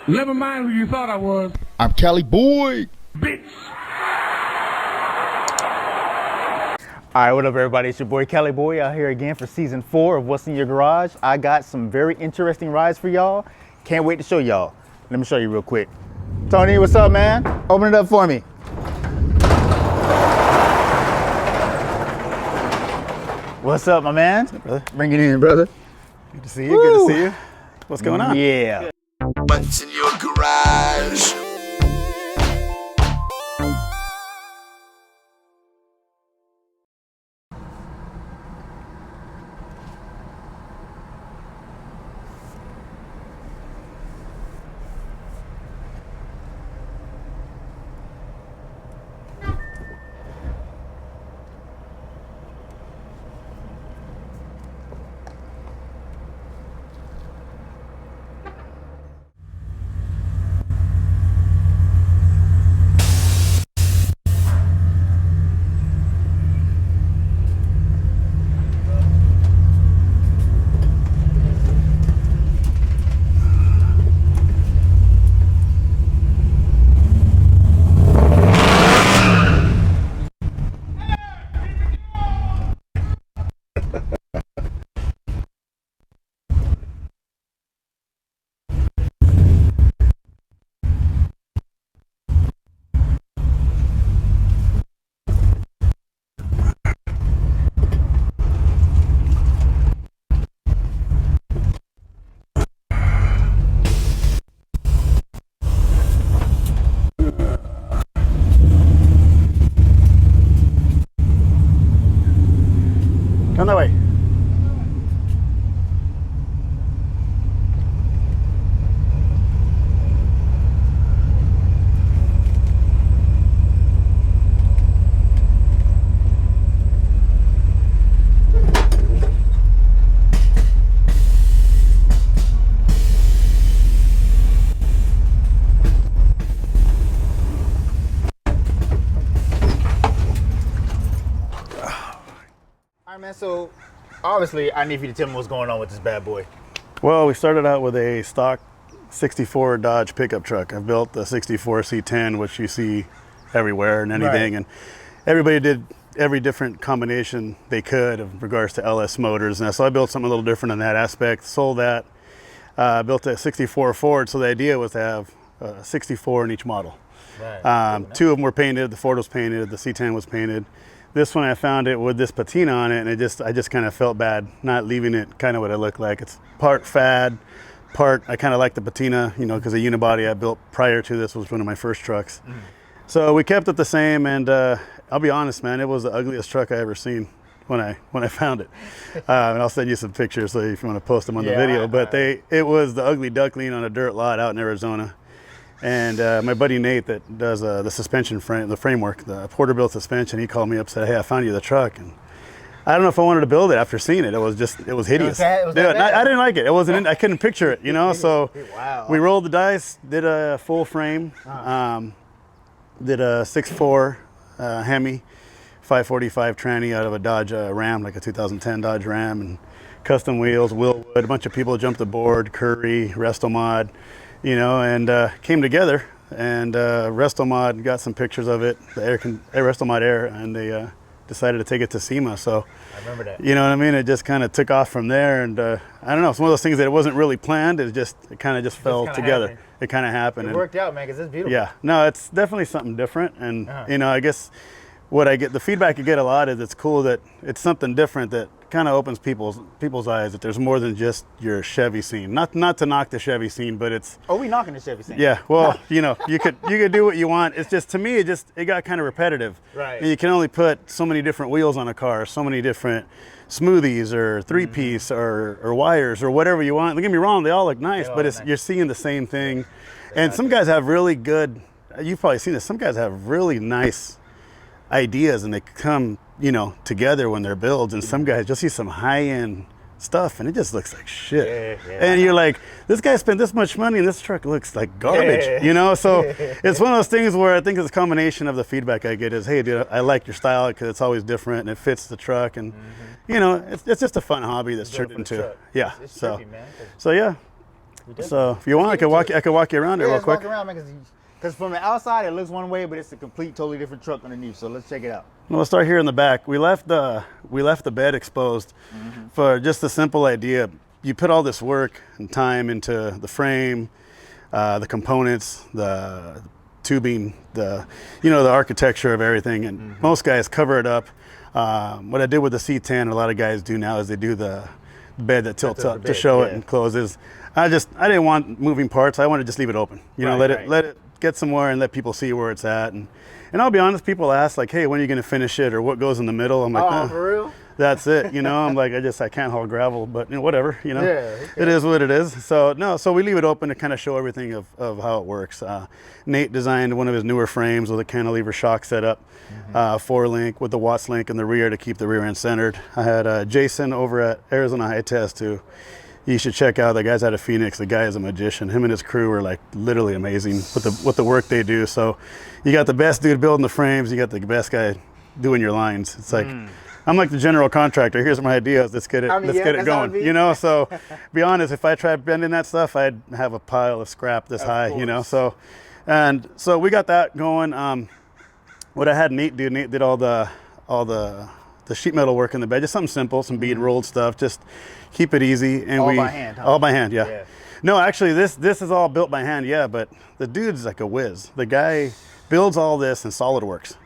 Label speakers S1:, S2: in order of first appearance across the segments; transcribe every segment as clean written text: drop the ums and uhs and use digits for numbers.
S1: Never mind who you thought I was,
S2: I'm Cali Boy.
S1: bitch.
S3: All right, what up, everybody? It's your boy Cali Boy out here again for season 4 of What's in Your Garage. I got some very interesting rides for y'all. Can't wait to show y'all. Let me show you real quick. Tony, what's up, man? Open it up for me. What's up, my man?
S2: Brother.
S3: Bring it in, brother.
S2: Good to see you. Good to see you. What's going on?
S3: Yeah.
S4: What's in your garage?
S3: Come that way. All right, man, so obviously I need you to tell me what's going on with this bad boy.
S2: Well, we started out with a stock 64 Dodge pickup truck. I've built the 64 C10, which you see everywhere and anything.
S3: Right.
S2: And everybody did every different combination they could in regards to LS motors. And so I built something a little different in that aspect, sold that, built a 64 Ford. So the idea was to have 64 in each model.
S3: Right.
S2: Two of them were painted. The Ford was painted. The C10 was painted. This one I found it with this patina on it, and I just kind of felt bad not leaving it kind of what it looked like. It's part fad, part I kind of like the patina, you know, because the unibody I built prior to this was one of my first trucks. So we kept it the same, and I'll be honest, man, it was the ugliest truck I ever seen when I found it. And I'll send you some pictures so if you want to post them on the video. But it was the ugly duckling on a dirt lot out in Arizona. And my buddy Nate that does the suspension frame, the framework, the Porterbuilt suspension, he called me up and said, "Hey, I found you the truck." And I don't know if I wanted to build it after seeing it. It was hideous.
S3: It was that
S2: Dude,
S3: bad?
S2: I didn't like it. It wasn't. I couldn't picture it, you know. So
S3: Wow.
S2: we rolled the dice, did a full frame, did a 6.4 Hemi, 545 tranny out of a Dodge Ram, like a 2010 Dodge Ram, and custom wheels, Willwood. A bunch of people jumped aboard, Curry, Restomod. You know, and came together, and Restomod got some pictures of it, the Restomod Air, and they decided to take it to SEMA. So,
S3: I remember that.
S2: you know what I mean? It just kind of took off from there, and I don't know. It's one of those things that it wasn't really planned. It kind of just fell
S3: kinda
S2: together.
S3: happened.
S2: It kind of happened.
S3: It worked out, man, because it's beautiful.
S2: Yeah, no, it's definitely something different, and you know, I guess what I get, the feedback you get a lot is it's cool that it's something different that kind of opens people's eyes, that there's more than just your Chevy scene. Not to knock the Chevy scene, but it's
S3: Oh, we knocking the Chevy scene.
S2: yeah. Well, you know, you could do what you want. It's just, to me, it got kind of repetitive.
S3: Right.
S2: And you can only put so many different wheels on a car, so many different smoothies or three-piece or wires or whatever you want. Don't get me wrong, they all look nice,
S3: all
S2: but
S3: look nice.
S2: you're seeing the same thing. And some guys have really good. You've probably seen this. Some guys have really nice ideas, and they come, you know, together when they're builds. And some guys, you'll see some high-end stuff, and it just looks like shit.
S3: Yeah.
S2: And you're like, this guy spent this much money, and this truck looks like garbage.
S3: Yeah.
S2: You know, so it's one of those things where I think it's a combination of the feedback I get is, hey, dude, I like your style because it's always different and it fits the truck, and you know, it's just a fun hobby that's turned
S3: Building a
S2: into
S3: truck.
S2: yeah.
S3: It's
S2: so
S3: trippy, man, 'cause
S2: so yeah. So if you want, I could walk you around it real quick.
S3: Walk around, man, because from the outside it looks one way, but it's a totally different truck underneath. So let's check it out.
S2: Well, let's start here in the back. We left the bed exposed for just the simple idea. You put all this work and time into the frame, the components, the tubing, the architecture of everything, and most guys cover it up. What I did with the C10, and a lot of guys do now, is they do the bed that tilts up to show it and closes. I didn't want moving parts. I want to just leave it open. Let it get somewhere and let people see where it's at. And I'll be honest, people ask like, hey, when are you going to finish it, or what goes in the middle? I'm like, no,
S3: for real?
S2: That's it. I'm like, I can't haul gravel, but whatever. It is what it is. So we leave it open to kind of show everything of how it works. Nate designed one of his newer frames with a cantilever shock setup, 4-link with the Watts link in the rear to keep the rear end centered. I had Jason over at Arizona High Test, who you should check out. The guy's out of Phoenix. The guy is a magician. Him and his crew are like literally amazing with the work they do. So you got the best dude building the frames. You got the best guy doing your lines. It's like, I'm like the general contractor. Here's my ideas. Let's get it going. So be honest, if I tried bending that stuff, I'd have a pile of scrap this high, So we got that going. What I had Nate do, Nate did all the sheet metal work in the bed, just something simple, some bead rolled stuff, just keep it easy. And
S3: all by hand, huh?
S2: All by hand, yeah. No, actually this is all built by hand, yeah, but the dude's like a whiz. The guy builds all this in SolidWorks.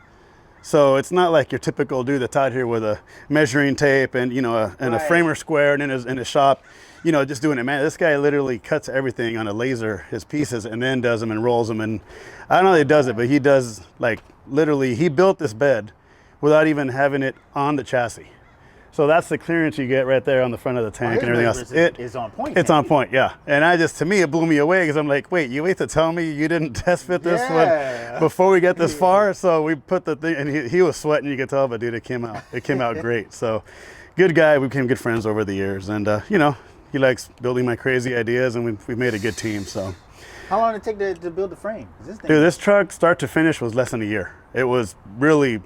S2: So it's not like your typical dude that's out here with a measuring tape and a framer square and in his shop, just doing it. Man, this guy literally cuts everything on a laser, his pieces, and then does them and rolls them. And I don't know how he does it, but he does, like, literally, he built this bed without even having it on the chassis. So that's the clearance you get right there on the front of the tank and everything else. It is
S3: on point.
S2: It's on point, yeah. And to me, it blew me away because I'm like, wait, you wait to tell me you didn't test fit this one before we get this far? So we put the thing, and he was sweating, you could tell, but dude, it came out great. So good guy. We became good friends over the years, and he likes building my crazy ideas, and we've made a good team. So
S3: how long did it take to build the frame?
S2: Dude, this truck start to finish was less than a year. It was really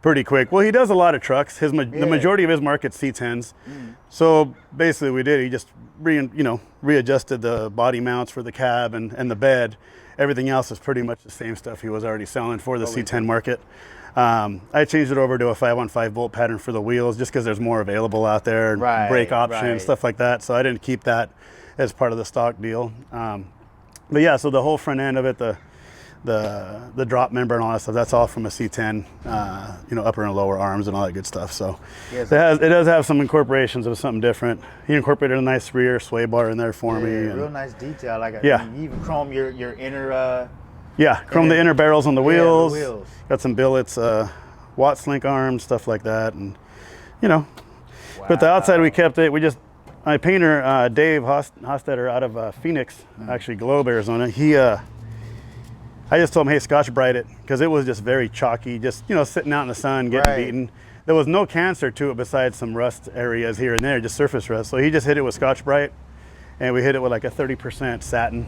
S2: pretty quick. Well, he does a lot of trucks. The majority of his market's C10s. So basically we did, he just readjusted the body mounts for the cab and the bed. Everything else is pretty much the same stuff he was already selling for the C10 market. I changed it over to a 5-on-5 bolt pattern for the wheels just because there's more available out there, and brake options, stuff like that. So I didn't keep that as part of the stock deal. But yeah, so the whole front end of it, the drop member and all that stuff, that's all from a C10, upper and lower arms and all that good stuff. So it does have some incorporations of something different. He incorporated a nice rear sway bar in there for me.
S3: Real nice detail. You even chrome your inner.
S2: Chrome the inner barrels on the wheels. Got some billets, Watts link arms, stuff like that, and But the outside we kept it. My painter Dave Hostetter out of Phoenix, actually Globe, Arizona. I just told him, hey, Scotch Brite it, because it was just very chalky, just sitting out in the sun, getting beaten. There was no cancer to it besides some rust areas here and there, just surface rust. So he just hit it with Scotch Brite, and we hit it with like a 30% satin,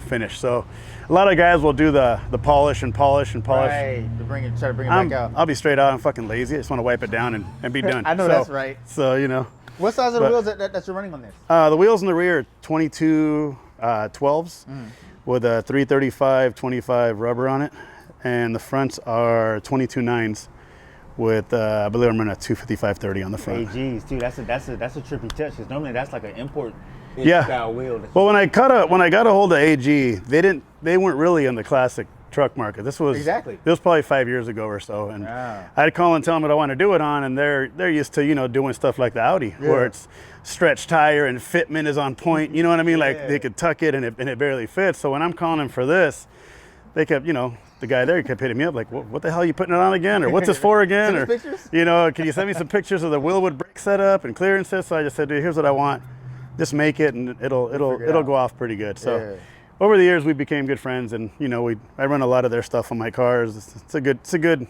S2: finish. So a lot of guys will do the polish and polish and polish.
S3: Right, try to bring it back out.
S2: I'll be straight out, I'm fucking lazy. I just want to wipe it down and be done.
S3: I know that's right.
S2: So,
S3: What size of the wheels that you're running on this?
S2: The wheels in the rear are 22 12s. With a 335/25 rubber on it, and the fronts are 22 9s with I believe I'm running a 255/30 on the front.
S3: AGs, dude, that's a trippy touch because normally that's like an import style wheel.
S2: Well, when I got a hold of AG, they weren't really in the classic truck market. This was probably 5 years ago or so, and I'd call and tell them what I want to do it on, and they're used to doing stuff like the Audi where it's stretch tire and fitment is on point. You know what I mean? Like they could tuck it and it barely fits. So when I'm calling them for this, they kept the guy there kept hitting me up like, what the hell are you putting it on again, or what's this for again, or
S3: pictures?
S2: Can you send me some pictures of the Willwood brake setup and clearances? So I just said, dude, here's what I want. Just make it, and it'll go off pretty good. So. Over the years, we became good friends, and I run a lot of their stuff on my cars. It's a good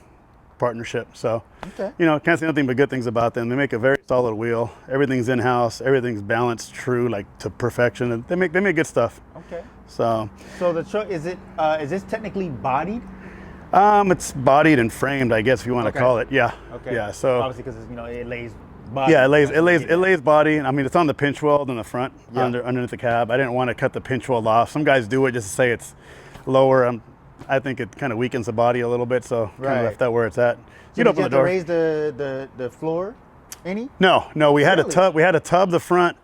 S2: partnership. So, can't say nothing but good things about them. They make a very solid wheel. Everything's in house. Everything's balanced, true, like to perfection. And they make good stuff. Okay. So
S3: the truck is this technically bodied?
S2: It's bodied and framed, I guess, if you want to call it. Yeah.
S3: Okay.
S2: Yeah. So
S3: obviously, because it lays body.
S2: Yeah, it lays body. I mean, it's on the pinch weld in the front,
S3: Yeah.
S2: underneath the cab. I didn't want to cut the pinch weld off. Some guys do it just to say it's lower. I think it kind of weakens the body a little bit, so kind
S3: Right.
S2: of left that where it's at.
S3: So
S2: You'd
S3: did
S2: open
S3: you
S2: the
S3: have to
S2: door.
S3: raise the floor any?
S2: No, we had
S3: Really?
S2: a tub. We had to tub the front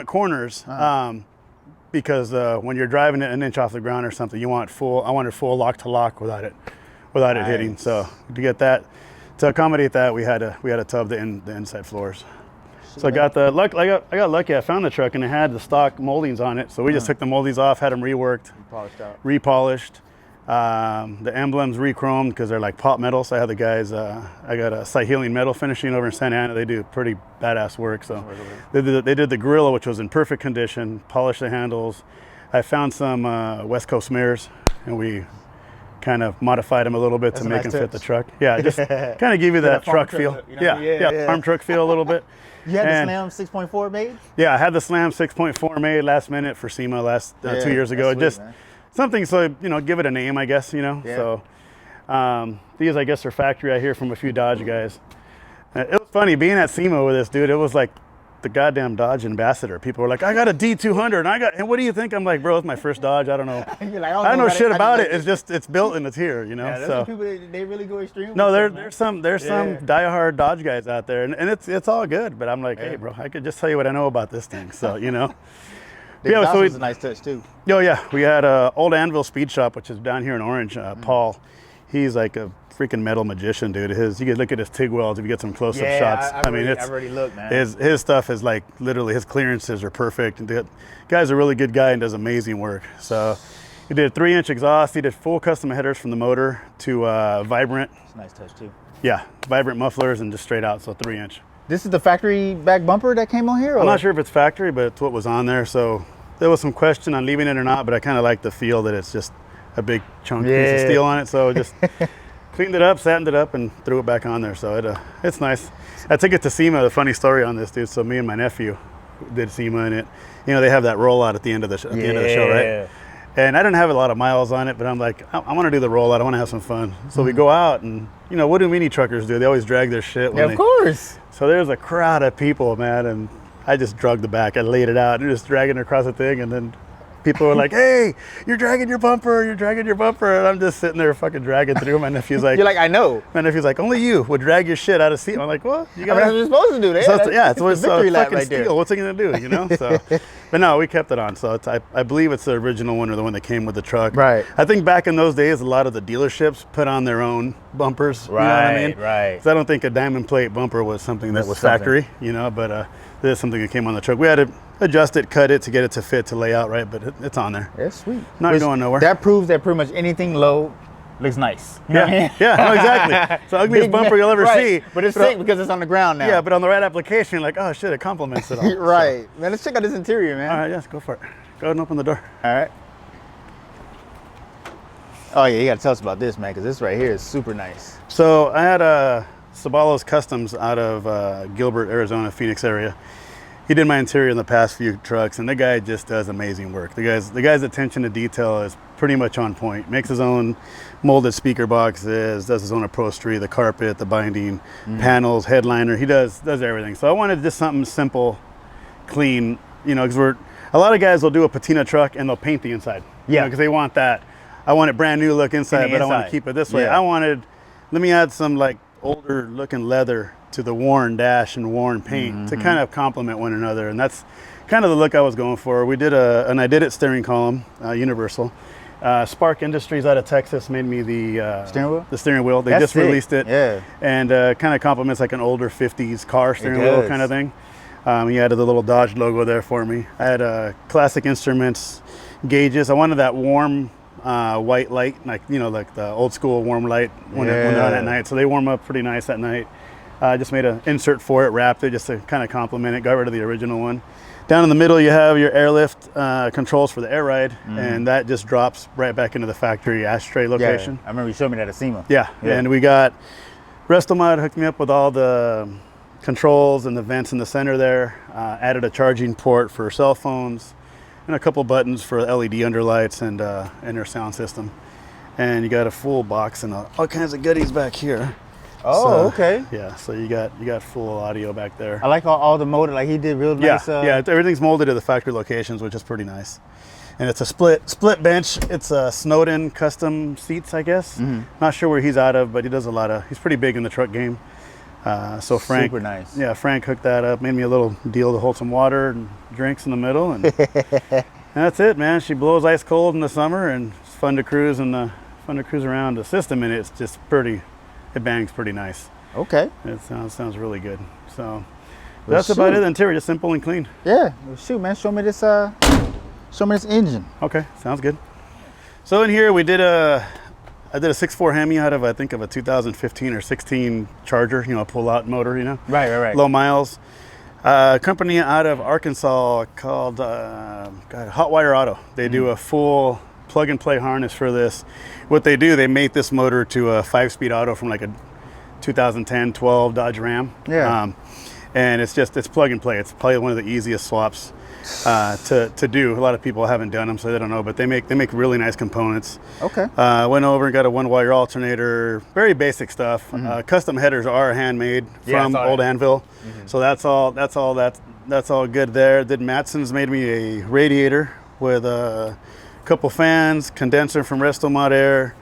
S2: corners, because when you're driving it an inch off the ground or something, I wanted full lock to lock without it hitting.
S3: Nice.
S2: So to get that, to accommodate that, we had to tub the inside floors. So I got got lucky. I found the truck and it had the stock moldings on it. So we just took the moldings off, had them reworked,
S3: Polished out.
S2: repolished. The emblems re-chromed because they're like pot metal. So I had the guys, I got a Sight Healing Metal Finishing over in Santa Ana. They do pretty badass work. So they did the Gorilla, which was in perfect condition, polished the handles. I found some West Coast mirrors and we kind of modified them a little bit
S3: That's
S2: to
S3: a
S2: make
S3: nice
S2: them fit
S3: touch.
S2: the truck. Yeah, just kind of give you that
S3: farm
S2: truck feel.
S3: truck, you know? Yeah.
S2: Farm truck feel a little bit.
S3: You had
S2: And-
S3: the Slam 6.4 made?
S2: Yeah, I had the Slam 6.4 made last minute for SEMA 2 years ago.
S3: that's sweet,
S2: Just
S3: man.
S2: something, so give it a name, I guess.
S3: Yeah.
S2: So these, I guess, are factory. I hear from a few Dodge guys. It was funny being at SEMA with this dude. It was like the goddamn Dodge ambassador. People were like, "I got a D200, and what do you think?" I'm like, "Bro, it's my first Dodge. I don't know.
S3: You're like,
S2: I don't know shit
S3: I
S2: about
S3: just
S2: it. It's just it's built and it's here.
S3: Yeah, those
S2: so
S3: are people that they really go extreme.
S2: no,
S3: with
S2: there's
S3: stuff,
S2: some
S3: Yeah.
S2: diehard Dodge guys out there, and it's all good. But I'm like,
S3: Yeah.
S2: hey, bro, I could just tell you what I know about this thing. So
S3: The
S2: yeah,
S3: exhaust
S2: so
S3: was a nice touch too.
S2: Oh yeah, we had Old Anvil Speed Shop, which is down here in Orange. Paul, he's like a freaking metal magician, dude. You could look at his TIG welds if you get some close-up shots.
S3: I mean, I've already looked, man.
S2: his stuff is like literally his clearances are perfect. And the guy's a really good guy and does amazing work. So he did 3-inch exhaust. He did full custom headers from the motor to Vibrant.
S3: It's a nice touch too.
S2: Yeah, Vibrant mufflers and just straight out, so 3-inch.
S3: This is the factory back bumper that came on here?
S2: I'm not sure if it's factory, but it's what was on there. So there was some question on leaving it or not, but I kind of like the feel that it's just a big chunk piece of
S3: Yeah.
S2: steel on it. So just cleaned it up, satined it up, and threw it back on there. So it's nice. I took it to SEMA. The funny story on this, dude. So me and my nephew did SEMA in it. They have that rollout at the end of the show, right? And I didn't have a lot of miles on it, but I'm like, I want to do the rollout. I want to have some fun. So we go out, and what do mini truckers do? They always drag their shit.
S3: Yeah, of course.
S2: So there's a crowd of people, man, and I just drug the back. I laid it out and just dragging it across the thing, and then people were like, "Hey, you're dragging your bumper! You're dragging your bumper!" And I'm just sitting there fucking dragging through. My nephew's like,
S3: You're like, I know.
S2: my nephew's like, "Only you would drag your shit out of seat." I'm like, "Well, you
S3: I mean,
S2: got
S3: that's what you're supposed to do.
S2: so it's
S3: the
S2: what's
S3: victory lap
S2: fucking
S3: right there.
S2: steel. What's it gonna do? So, but no, we kept it on. So I believe it's the original one or the one that came with the truck.
S3: Right.
S2: I think back in those days, a lot of the dealerships put on their own bumpers. You know what I mean?
S3: Right.
S2: 'Cause I don't think a diamond plate bumper was something that
S3: That's
S2: was
S3: something.
S2: factory. But this is something that came on the truck. We had to adjust it, cut it to get it to fit to lay out right, but it's on there.
S3: That's sweet.
S2: Not going nowhere.
S3: That proves that pretty much anything low looks nice. You know what I mean?
S2: Yeah, no, exactly. It's the ugliest
S3: Big
S2: bumper you'll ever
S3: right.
S2: see.
S3: But it's sick because it's on the ground now.
S2: Yeah, but on the right application, you're like, oh shit, it complements it all.
S3: Right. Man, let's check out this interior, man.
S2: So, all right, yes, go for it. Go ahead and open the door.
S3: All right. Oh yeah, you gotta tell us about this, man, because this right here is super nice.
S2: So I had Sabalos Customs out of Gilbert, Arizona, Phoenix area. He did my interior in the past few trucks, and the guy just does amazing work. The guy's attention to detail is pretty much on point. Makes his own molded speaker boxes, does his own upholstery, the carpet, the binding, panels, headliner. He does everything. So I wanted just something simple, clean, because a lot of guys will do a patina truck and they'll paint the inside.
S3: Yeah.
S2: Because they want that. I want a brand new look inside, but I want to
S3: inside.
S2: keep it this way.
S3: Yeah.
S2: Let me add some like older looking leather to the worn dash and worn paint to kind of complement one another. And that's kind of the look I was going for. We did an I did it steering column, universal. Spark Industries out of Texas made me the
S3: Steering wheel?
S2: The steering wheel. They
S3: That's
S2: just
S3: sick.
S2: released it.
S3: Yeah.
S2: And kind of complements like an older 50s car steering wheel
S3: does.
S2: kind of thing. He added the little Dodge logo there for me. I had Classic Instruments gauges. I wanted that warm white light, like the old school warm light when they're on at night. So they warm up pretty nice at night. I just made an insert for it, wrapped it just to kind of complement it. Got rid of the original one. Down in the middle, you have your airlift controls for the air ride, and that just drops right back into the factory ashtray location.
S3: Yeah, I remember you showed me that at SEMA.
S2: Yeah. And we got Restomod hooked me up with all the controls and the vents in the center there. Added a charging port for cell phones and a couple buttons for LED underlights and their sound system. And you got a full box and all kinds of goodies back here.
S3: Oh, okay.
S2: Yeah, so you got full audio back there.
S3: I like all the molded, like he did real nice.
S2: Yeah, everything's molded to the factory locations, which is pretty nice. And it's a split bench. It's a Snowden custom seats, I guess. Not sure where he's out of, but he does he's pretty big in the truck game. So Frank,
S3: super nice.
S2: Yeah, Frank hooked that up, made me a little deal to hold some water and drinks in the middle, and, and that's it, man. She blows ice cold in the summer, and it's fun to cruise around. The system in it's just pretty. It bangs pretty nice.
S3: Okay.
S2: It sounds really good. So that's about it. The interior, just simple and clean.
S3: Yeah. Well, shoot, man. Show me this engine.
S2: Okay, sounds good. So in here I did a 6.4 Hemi out of, I think, of a 2015 or 16 Charger, a pull-out motor,
S3: Right.
S2: Low miles. Company out of Arkansas called Hotwire Auto. They do a full plug-and-play harness for this. What they do, they mate this motor to a 5-speed auto from like a 2010-12 Dodge Ram.
S3: Yeah.
S2: And it's plug and play. It's probably one of the easiest swaps to do. A lot of people haven't done them, so they don't know. But they make really nice components.
S3: Okay.
S2: Went over and got a 1-wire alternator. Very basic stuff. Custom headers are handmade from Old Anvil, so that's all good there. Then Matson's made me a radiator with a couple fans, condenser from Restomod Air.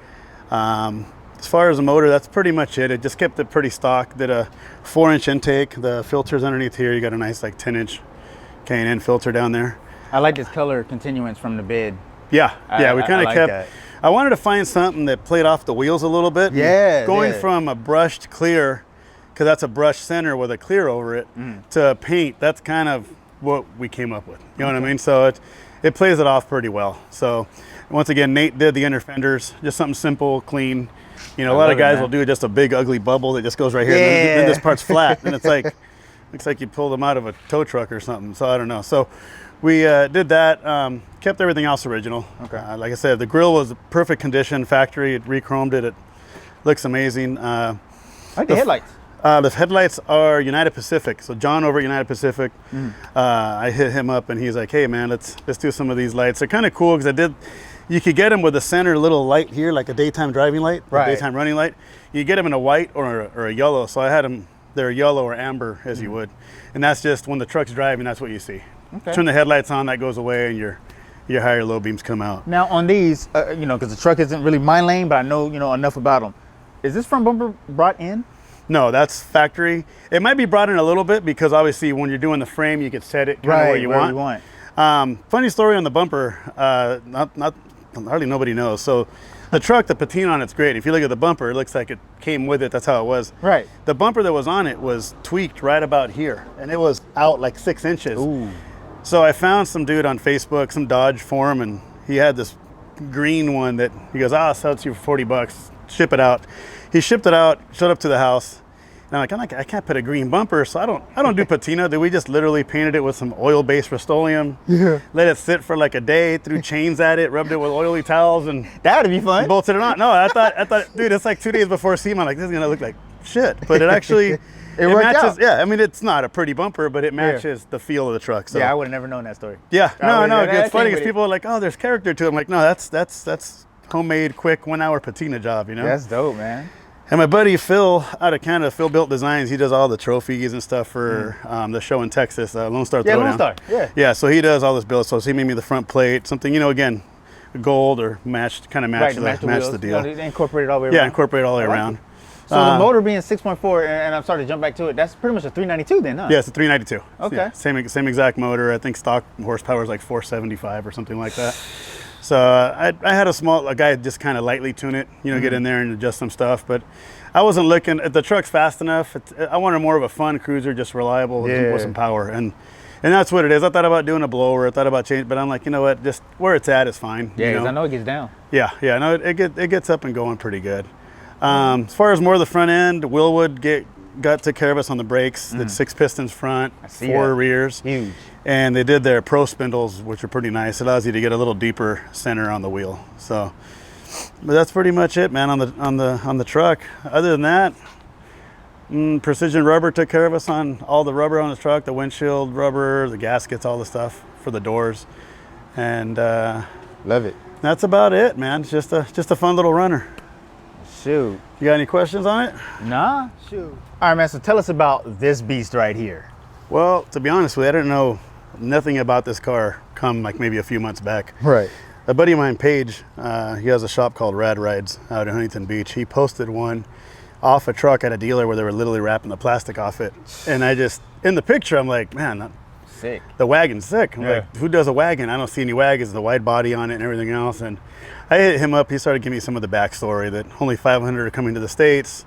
S2: As far as the motor, that's pretty much it. It just kept it pretty stock. Did a 4-inch intake. The filters underneath here, you got a nice like 10-inch K&N filter down there.
S3: I like this color continuance from the bed.
S2: Yeah, we kind of
S3: like
S2: kept.
S3: That.
S2: I wanted to find something that played off the wheels a little bit.
S3: Yeah.
S2: Going from a brushed clear, because that's a brushed center with a clear over it, to paint. That's kind of what we came up with. You know what I mean? So it plays it off pretty well. So once again, Nate did the inner fenders, just something simple, clean. A lot of guys will do just a big ugly bubble that just goes right here, and then this part's flat, and it's like, looks like you pulled them out of a tow truck or something. So I don't know. So we did that, kept everything else original.
S3: Okay.
S2: Like I said, the grill was perfect condition, factory. It re-chromed it. It looks amazing.
S3: I like the headlights.
S2: The headlights are United Pacific. So John over at United Pacific, I hit him up and he's like, hey man, let's do some of these lights. They're kind of cool because you could get them with a center little light here, like a daytime driving light, a daytime running light. You get them in a white or a yellow. So I had them, they're yellow or amber as you would. And that's just when the truck's driving, that's what you see.
S3: Okay.
S2: Turn the headlights on, that goes away, and your higher low beams come out.
S3: Now on these, because the truck isn't really my lane, but I know, enough about them. Is this front bumper brought in?
S2: No, that's factory. It might be brought in a little bit because obviously when you're doing the frame, you can set it kind of where you want. Funny story on the bumper, hardly nobody knows. So the truck, the patina on it's great. If you look at the bumper, it looks like it came with it. That's how it was.
S3: Right.
S2: The bumper that was on it was tweaked right about here, and it was out like 6 inches.
S3: Ooh.
S2: So I found some dude on Facebook, some Dodge forum, and he had this green one that he goes, I'll sell it to you for $40. Ship it out. He shipped it out, showed up to the house. And I'm like, I can't put a green bumper, so I don't do patina. We just literally painted it with some oil-based Rust-Oleum.
S3: Yeah.
S2: Let it sit for like a day, threw chains at it, rubbed it with oily towels, and
S3: that'd be fun.
S2: Bolted it on. No, I thought, dude, it's like 2 days before SEMA. I'm like, this is gonna look like shit, but it actually it
S3: worked
S2: matches.
S3: out.
S2: Yeah, I mean, it's not a pretty bumper, but it matches the feel of the truck. So
S3: yeah, I would have never known that story.
S2: Yeah, no,
S3: that
S2: it's funny
S3: came
S2: because people are like, oh, there's character to it. I'm like, no, that's homemade, quick 1 hour patina job.
S3: That's dope, man.
S2: And my buddy Phil out of Canada, Phil Built Designs, he does all the trophies and stuff for the show in Texas, Lone Star Throwdown.
S3: Lone Star, yeah.
S2: Yeah, so he does all this build. So he made me the front plate, something, again, gold or match the deal.
S3: They incorporate it all the way around.
S2: Yeah, incorporate it all the way around.
S3: So the motor being 6.4, and I'm starting to jump back to it, that's pretty much a 392 then, huh?
S2: Yeah, it's a 392.
S3: Okay.
S2: Yeah, same exact motor. I think stock horsepower is like 475 or something like that. So I had a guy just kind of lightly tune it, get in there and adjust some stuff. But I wasn't looking at the truck's fast enough. I wanted more of a fun cruiser, just reliable with some power. And that's what it is. I thought about doing a blower. I thought about changing, but I'm like, you know what? Just where it's at is fine.
S3: Yeah, because I know it gets down.
S2: Yeah. No, it gets up and going pretty good. As far as more of the front end, Willwood took care of us on the brakes. Did 6 pistons front, 4 rears.
S3: Huge.
S2: And they did their pro spindles, which are pretty nice. It allows you to get a little deeper center on the wheel. So, but that's pretty much it, man, on the truck. Other than that, Precision Rubber took care of us on all the rubber on the truck, the windshield rubber, the gaskets, all the stuff for the doors, and
S3: love it.
S2: That's about it, man. It's just a fun little runner.
S3: Shoot.
S2: You got any questions on it?
S3: Nah, shoot. All right, man, so tell us about this beast right here.
S2: Well, to be honest with you, I didn't know nothing about this car come like maybe a few months back.
S3: Right.
S2: A buddy of mine, Paige, he has a shop called Rad Rides out in Huntington Beach. He posted one off a truck at a dealer where they were literally wrapping the plastic off it. And I just, in the picture, I'm like, man,
S3: sick.
S2: The wagon's sick. I'm
S3: Yeah.
S2: like, who does a wagon? I don't see any wagons, the wide body on it and everything else. And I hit him up. He started giving me some of the backstory that only 500 are coming to the States.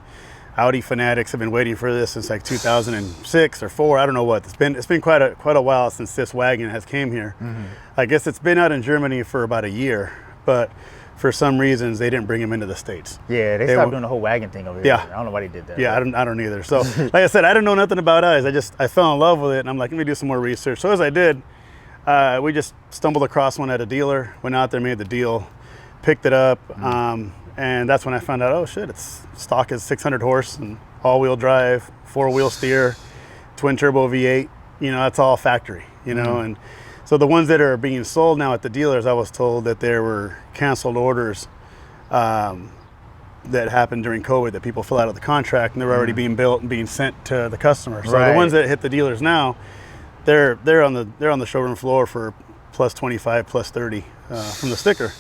S2: Audi fanatics have been waiting for this since like 2006 or 4. I don't know what. It's been quite a while since this wagon has came here.
S3: Mm-hmm.
S2: I guess it's been out in Germany for about a year, but for some reasons they didn't bring him into the States.
S3: Yeah, they stopped doing the whole wagon thing over here.
S2: Yeah.
S3: I don't know why they did that.
S2: Yeah, I don't either. So like I said, I didn't know nothing about us. I fell in love with it, and I'm like, let me do some more research. So as I did, we just stumbled across one at a dealer, went out there, made the deal, picked it up. And that's when I found out, oh shit, its stock is 600 horse and all-wheel drive, 4-wheel steer, twin turbo V8. You know, that's all factory, you know. And so the ones that are being sold now at the dealers, I was told that there were canceled orders that happened during COVID, that people fill out of the contract and they're already being built and being sent to the customer. So the ones that hit the dealers now, they're on the showroom floor for plus 25, plus 30 from the sticker.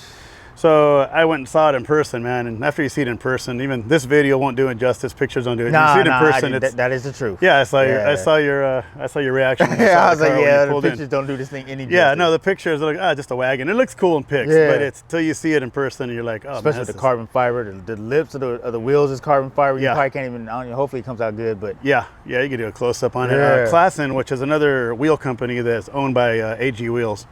S2: So I went and saw it in person, man. And after you see it in person, even this video won't do it justice. Pictures don't do it. You see it in person.
S3: That is the truth.
S2: Yeah, I saw your reaction. When you
S3: Yeah,
S2: saw
S3: I was
S2: the
S3: like,
S2: car when
S3: yeah,
S2: you
S3: the
S2: pulled
S3: pictures
S2: in.
S3: don't do this thing any justice.
S2: Yeah, no, the pictures are like, just a wagon. It looks cool in pics,
S3: Yeah.
S2: but it's till you see it in person, and you're like, oh,
S3: especially
S2: man,
S3: with the carbon fiber, the lips of the wheels is carbon fiber. You
S2: Yeah.
S3: probably can't even. I don't know, hopefully it comes out good, but
S2: Yeah, you can do a close up on it.
S3: Yeah.
S2: Klassen, which is another wheel company that's owned by AG Wheels.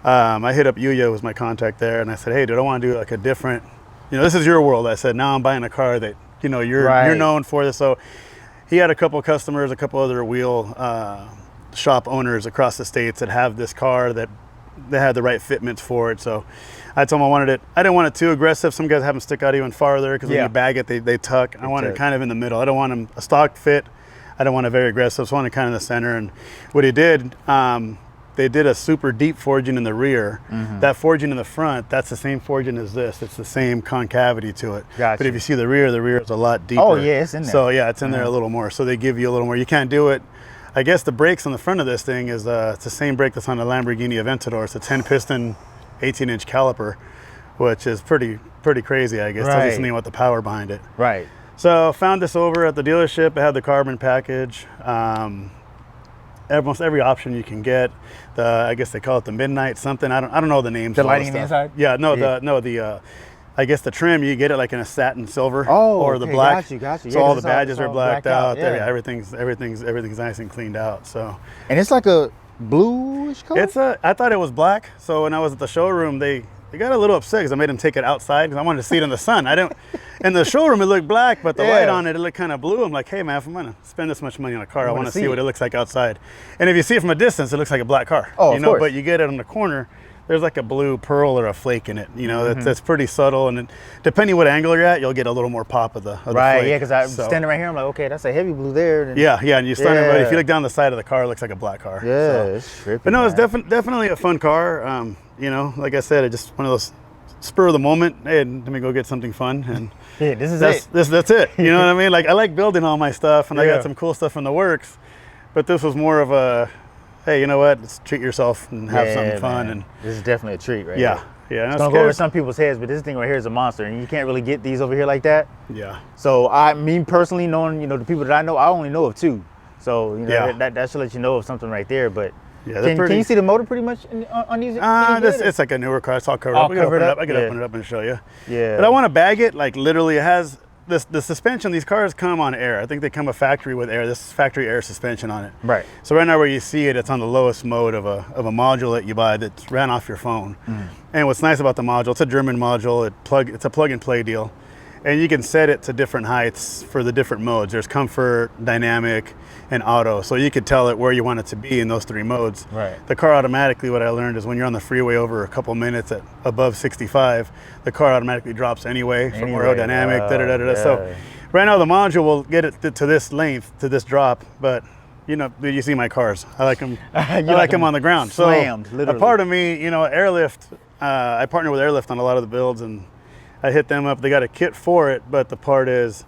S2: I hit up Yuya, who was my contact there, and I said, hey, dude, I want to do like a different. You know, this is your world. I said, now I'm buying a car that, you know, you're known for this. So he had a couple of customers, a couple other wheel shop owners across the States that have this car that they had the right fitments for it. So I told him I wanted it. I didn't want it too aggressive. Some guys have them stick out even farther because when you bag it, they tuck. I wanted it kind of in the middle. I don't want them a stock fit. I don't want it very aggressive. So I wanted kind of in the center. And what he did, they did a super deep forging in the rear. That forging in the front, that's the same forging as this. It's the same concavity to it.
S3: Gotcha.
S2: But if you see the rear is a lot deeper.
S3: Oh yeah, it's in there.
S2: So yeah, it's in there a little more. So they give you a little more. You can't do it. I guess the brakes on the front of this thing is it's the same brake that's on the Lamborghini Aventador. It's a 10-piston, 18-inch caliper, which is pretty crazy, I guess. Tells you something about the power behind it.
S3: Right.
S2: So found this over at the dealership. It had the carbon package. Almost every option you can get. I guess they call it the midnight something. I don't know the names.
S3: The lighting on the inside?
S2: Yeah, no, I guess the trim, you get it like in a satin silver or the
S3: okay,
S2: black.
S3: Got you.
S2: So
S3: Yeah,
S2: all
S3: this
S2: the
S3: is
S2: badges are blacked out.
S3: Yeah.
S2: Yeah, everything's nice and cleaned out. So
S3: And it's like a bluish color?
S2: I thought it was black. So when I was at the showroom, they got a little upset because I made them take it outside because I wanted to see it in the sun. In the showroom it looked black, but the light on it looked kind of blue. I'm like, hey man, if I'm gonna spend this much money on a car, I want to see what it looks like outside. And if you see it from a distance, it looks like a black car.
S3: Oh, of course.
S2: But you get it on the corner, there's like a blue pearl or a flake in it. You know, that's pretty subtle, and depending what angle you're at, you'll get a little more pop of the flake.
S3: Yeah, because I'm standing right here, I'm like, okay, that's a heavy blue there. And
S2: Yeah, and you start but if you look down the side of the car, it looks like a black car.
S3: it's trippy.
S2: But no, it's definitely a fun car. You know, like I said, it's just one of those spur of the moment. Hey, let me go get something fun, and
S3: yeah, this is
S2: that's it. You know what I mean? Like I like building all my stuff, and I got some cool stuff in the works. But this was more of a, hey, you know what? Let's treat yourself and have something fun. And
S3: this is definitely a treat, right?
S2: Yeah.
S3: It's gonna go over some people's heads, but this thing right here is a monster, and you can't really get these over here like that.
S2: Yeah.
S3: So me personally, knowing the people that I know, I only know of 2. So that should let you know of something right there. But can you see the motor pretty much on these?
S2: It's like a newer car. It's all covered up. I can open it up and show you.
S3: Yeah.
S2: But I want to bag it like literally. It has the suspension. These cars come on air. I think they come a factory with air. This is factory air suspension on it.
S3: Right.
S2: So right now where you see it, it's on the lowest mode of a module that you buy that's ran off your phone. And what's nice about the module, it's a German module. It's a plug and play deal. And you can set it to different heights for the different modes. There's comfort, dynamic, and auto. So you could tell it where you want it to be in those 3 modes.
S3: Right.
S2: The car automatically, what I learned is when you're on the freeway over a couple minutes at above 65, the car automatically drops anyway from aerodynamic, So right now the module will get it to this length, to this drop, but you see my cars. I like them. I like them on the ground.
S3: Slammed,
S2: so
S3: literally.
S2: A part of me, Airlift. I partner with Airlift on a lot of the builds, and I hit them up. They got a kit for it, but the part is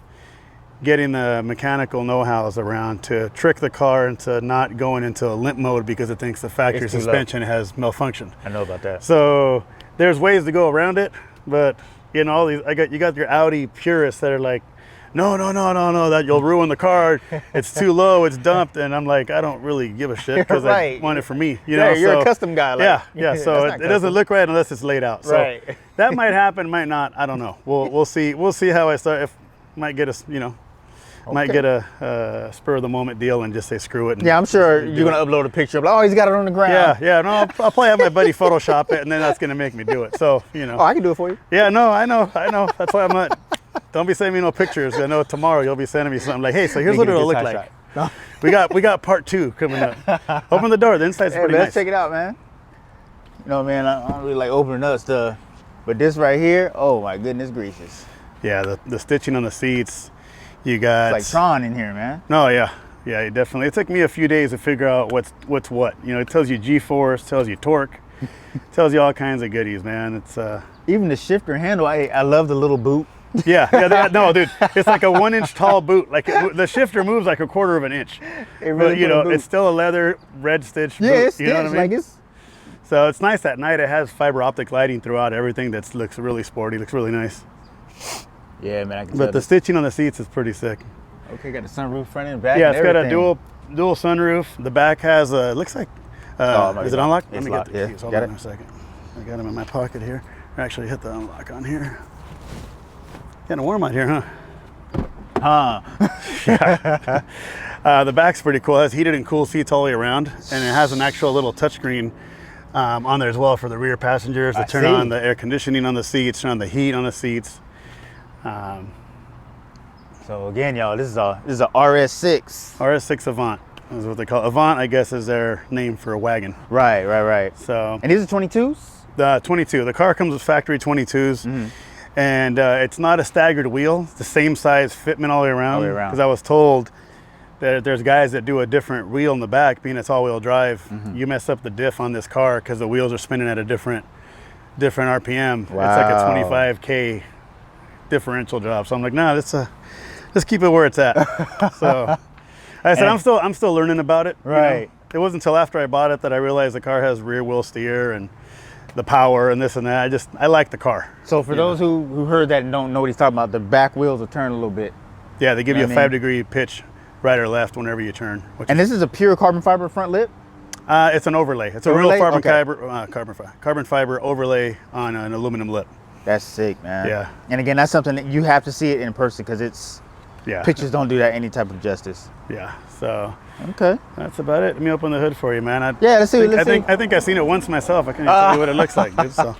S2: getting the mechanical know-hows around to trick the car into not going into a limp mode because it thinks the factory suspension has malfunctioned.
S3: I know about that.
S2: So there's ways to go around it, but all these, you got your Audi purists that are like, no, that you'll ruin the car. It's too low, it's dumped, and I'm like, I don't really give a shit because I want it for me.
S3: You're a custom guy. Like,
S2: yeah. So it doesn't look right unless it's laid out. So that might happen, might not. I don't know. We'll see. We'll see how I start. If might get a might get a spur of the moment deal and just say screw it.
S3: Yeah, I'm sure you're gonna upload a picture of like, oh, he's got it on the ground.
S2: Yeah. No, I'll probably have my buddy Photoshop it, and then that's gonna make me do it. So
S3: Oh, I can do it for you.
S2: Yeah, no, I know. That's why I'm not. Don't be sending me no pictures. I know tomorrow you'll be sending me something like, hey, so here's what it'll look like.
S3: No.
S2: We got part 2 coming up. Open the door. The inside's pretty nice.
S3: Let's check it out, man. Man, I don't really like opening up stuff, but this right here, oh my goodness gracious.
S2: Yeah, the stitching on the seats. You got
S3: it's like Tron in here, man.
S2: No, yeah, definitely. It took me a few days to figure out what's what. It tells you G-force, tells you torque, tells you all kinds of goodies, man. It's
S3: even the shifter handle. I love the little boot.
S2: Yeah. No, dude, it's like a 1-inch tall boot. Like the shifter moves like a quarter of an inch.
S3: It really
S2: but, it's still a leather red stitch boot.
S3: Yeah, it's
S2: you know what I mean?
S3: like it's.
S2: So it's nice at night. It has fiber optic lighting throughout everything. That looks really sporty. Looks really nice.
S3: Yeah, man. I can
S2: But the stitching on the seats is pretty sick.
S3: Okay, got the sunroof front and back.
S2: Yeah,
S3: it's
S2: got a dual sunroof. The back has a. Looks like. Is it unlocked? Let me get the keys. Hold on a second. I got them in my pocket here. I actually hit the unlock on here. Getting warm out here, huh? Yeah. The back's pretty cool. It has heated and cooled seats all the way around, and it has an actual little touchscreen on there as well for the rear passengers to turn on the air conditioning on the seats, turn on the heat on the seats.
S3: So again, y'all, this is a RS6.
S2: RS6 Avant is what they call it. Avant, I guess, is their name for a wagon.
S3: Right.
S2: So.
S3: And these are 22s?
S2: The 22. The car comes with factory 22s. Mm-hmm. And it's not a staggered wheel. It's the same size fitment all the way around. Because I was told that there's guys that do a different wheel in the back, being it's all-wheel drive. Mm-hmm. You mess up the diff on this car because the wheels are spinning at a different RPM.
S3: Wow.
S2: It's like a 25K differential job. So I'm like, nah, let's keep it where it's at. So I said, I'm still learning about it.
S3: Right.
S2: It wasn't until after I bought it that I realized the car has rear wheel steer and the power and this and that. I like the car.
S3: So for those who heard that and don't know what he's talking about, the back wheels will turn a little bit.
S2: Yeah, they give you a 5-degree pitch right or left whenever you turn.
S3: And this is a pure carbon fiber front lip?
S2: It's an overlay. It's a real carbon fiber overlay on an aluminum lip.
S3: That's sick, man.
S2: Yeah.
S3: And again, that's something that you have to see it in person because pictures don't do that any type of justice.
S2: Yeah. So.
S3: Okay.
S2: That's about it. Let me open the hood for you, man.
S3: Let's see.
S2: I think I've seen it once myself. I can't even tell you what it looks like, dude. So.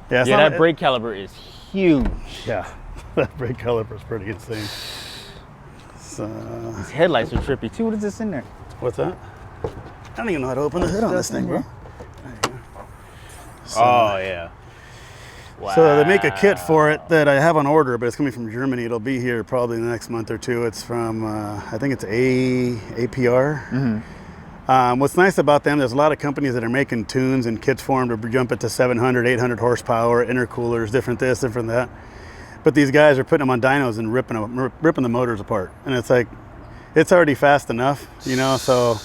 S2: Yeah.
S3: That brake caliper is huge.
S2: Yeah. That brake caliper is pretty insane. So.
S3: These headlights are trippy too. What is this in there?
S2: What's that? I don't even know how to open the hood on this thing, bro. So,
S3: yeah. Wow.
S2: So they make a kit for it that I have on order, but it's coming from Germany. It'll be here probably in the next month or two. It's from, I think it's APR. Mm-hmm. What's nice about them, there's a lot of companies that are making tunes and kits for them to jump it to 700, 800 horsepower, intercoolers, different this, different that. But these guys are putting them on dynos and ripping the motors apart. And it's like, it's already fast enough, so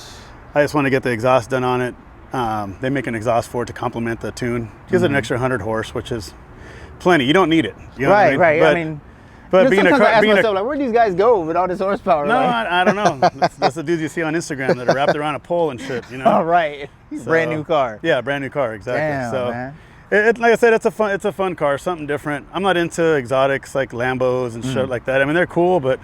S2: I just want to get the exhaust done on it. They make an exhaust for it to complement the tune. Gives it an extra 100 horse, which is plenty. You don't need it. You know
S3: right.
S2: But being
S3: I ask myself, like, where'd these guys go with all this horsepower?
S2: No, I don't know. That's the dudes you see on Instagram that are wrapped around a pole and shit.
S3: Oh, right. So, brand new car.
S2: Yeah, brand new car, exactly.
S3: Damn,
S2: so,
S3: man.
S2: Like I said, it's a fun car, something different. I'm not into exotics like Lambos and shit like that. I mean, they're cool, but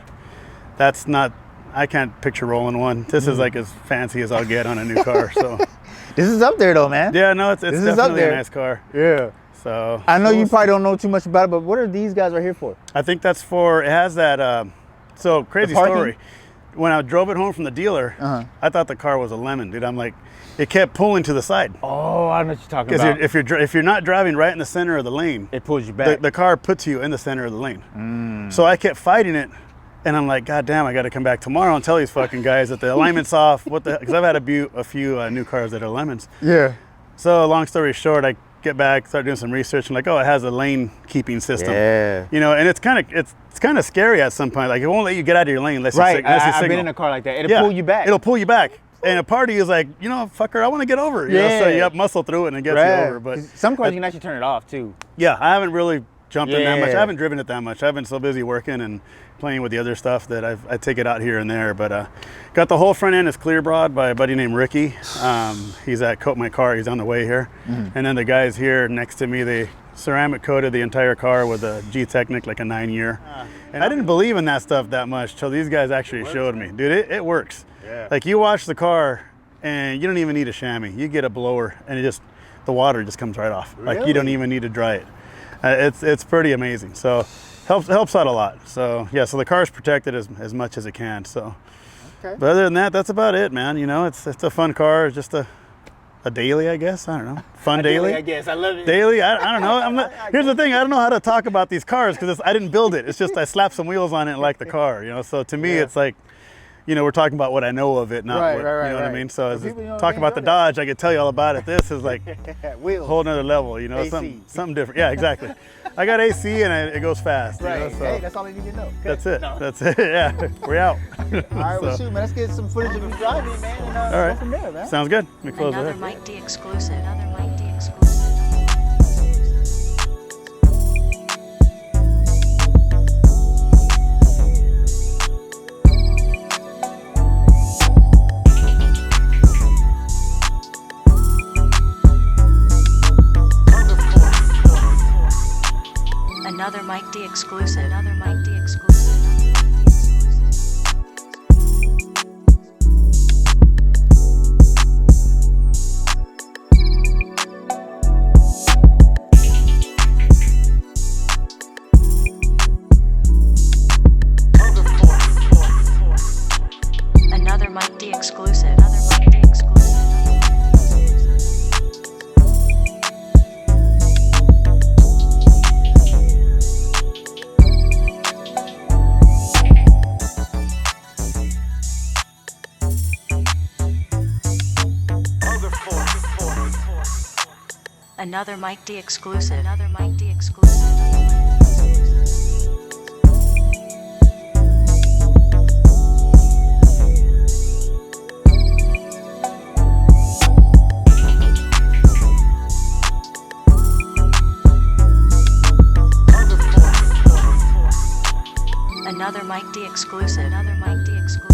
S2: that's not. I can't picture rolling one. This is like as fancy as I'll get on a new car. So.
S3: This is up there though, man.
S2: Yeah, no, it's definitely a nice car.
S3: Yeah.
S2: So
S3: I know you probably don't know too much about it, but what are these guys right here for?
S2: I think that's for, it has that, so crazy story. When I drove it home from the dealer, I thought the car was a lemon, dude. I'm like, it kept pulling to the side.
S3: Oh, I know what you're talking about.
S2: Because if you're not driving right in the center of the lane,
S3: it pulls you back.
S2: The car puts you in the center of the lane. So I kept fighting it. And I'm like, God damn, I got to come back tomorrow and tell these fucking guys that the alignment's off. Because I've had a few new cars that are lemons.
S3: Yeah.
S2: So long story short, I get back, start doing some research, and like, oh, it has a lane keeping system.
S3: Yeah.
S2: You know, and it's kind of scary at some point. Like, it won't let you get out of your lane unless
S3: Right.
S2: you signal.
S3: I've been in a car like that. It'll pull you back.
S2: It'll pull you back. And a part of you is like, you know, fucker, I want to get over. You know, so you have muscle through it and it gets you over. But
S3: some cars you can actually turn it off too.
S2: Yeah, I haven't really jumped in that much. I haven't driven it that much. I've been so busy working and playing with the other stuff that I take it out here and there. But got the whole front end is clear broad by a buddy named Ricky. He's at Coat My Car. He's on the way here. And then the guys here next to me, they ceramic coated the entire car with a G-Technic, like a 9-year. And I didn't believe in that stuff that much till these guys actually showed me. Dude, it works.
S3: Yeah.
S2: Like, you wash the car and you don't even need a chamois. You get a blower and the water just comes right off.
S3: Really?
S2: Like, you don't even need to dry it. It's pretty amazing. So helps out a lot. So yeah, so the car's protected as much as it can. So, but other than that, that's about it, man. You know, it's a fun car. It's just a daily, I guess. I don't know. Fun daily.
S3: I guess. I love it.
S2: Daily. I don't know. Here's the thing. I don't know how to talk about these cars because I didn't build it. It's just I slapped some wheels on it and like the car. You know. So to me, it's like, you know, we're talking about what I know of it, not what, you know what I mean? So as talk about the Dodge, I could tell you all about it. This is like a whole nother level, you know, something different. Yeah, exactly. I got AC and it goes fast.
S3: Right.
S2: You know, so
S3: hey, that's all I need to know.
S2: that's it. No. That's it. Yeah, we're out.
S3: All right, well, shoot, man. Let's get some footage of you driving, man, and
S2: all right.
S3: go from there, man.
S2: Sounds good. Let me close
S5: Another
S2: it.
S5: Mike D exclusive. Another Mike D exclusive. Another Mike D exclusive. Another Mike D exclusive. Another Mike D exclusive. Another Mike D exclusive. Another Mike D exclusive. Another Mike D exclusive. Another Mike D exclusive. Another Mike D exclusive.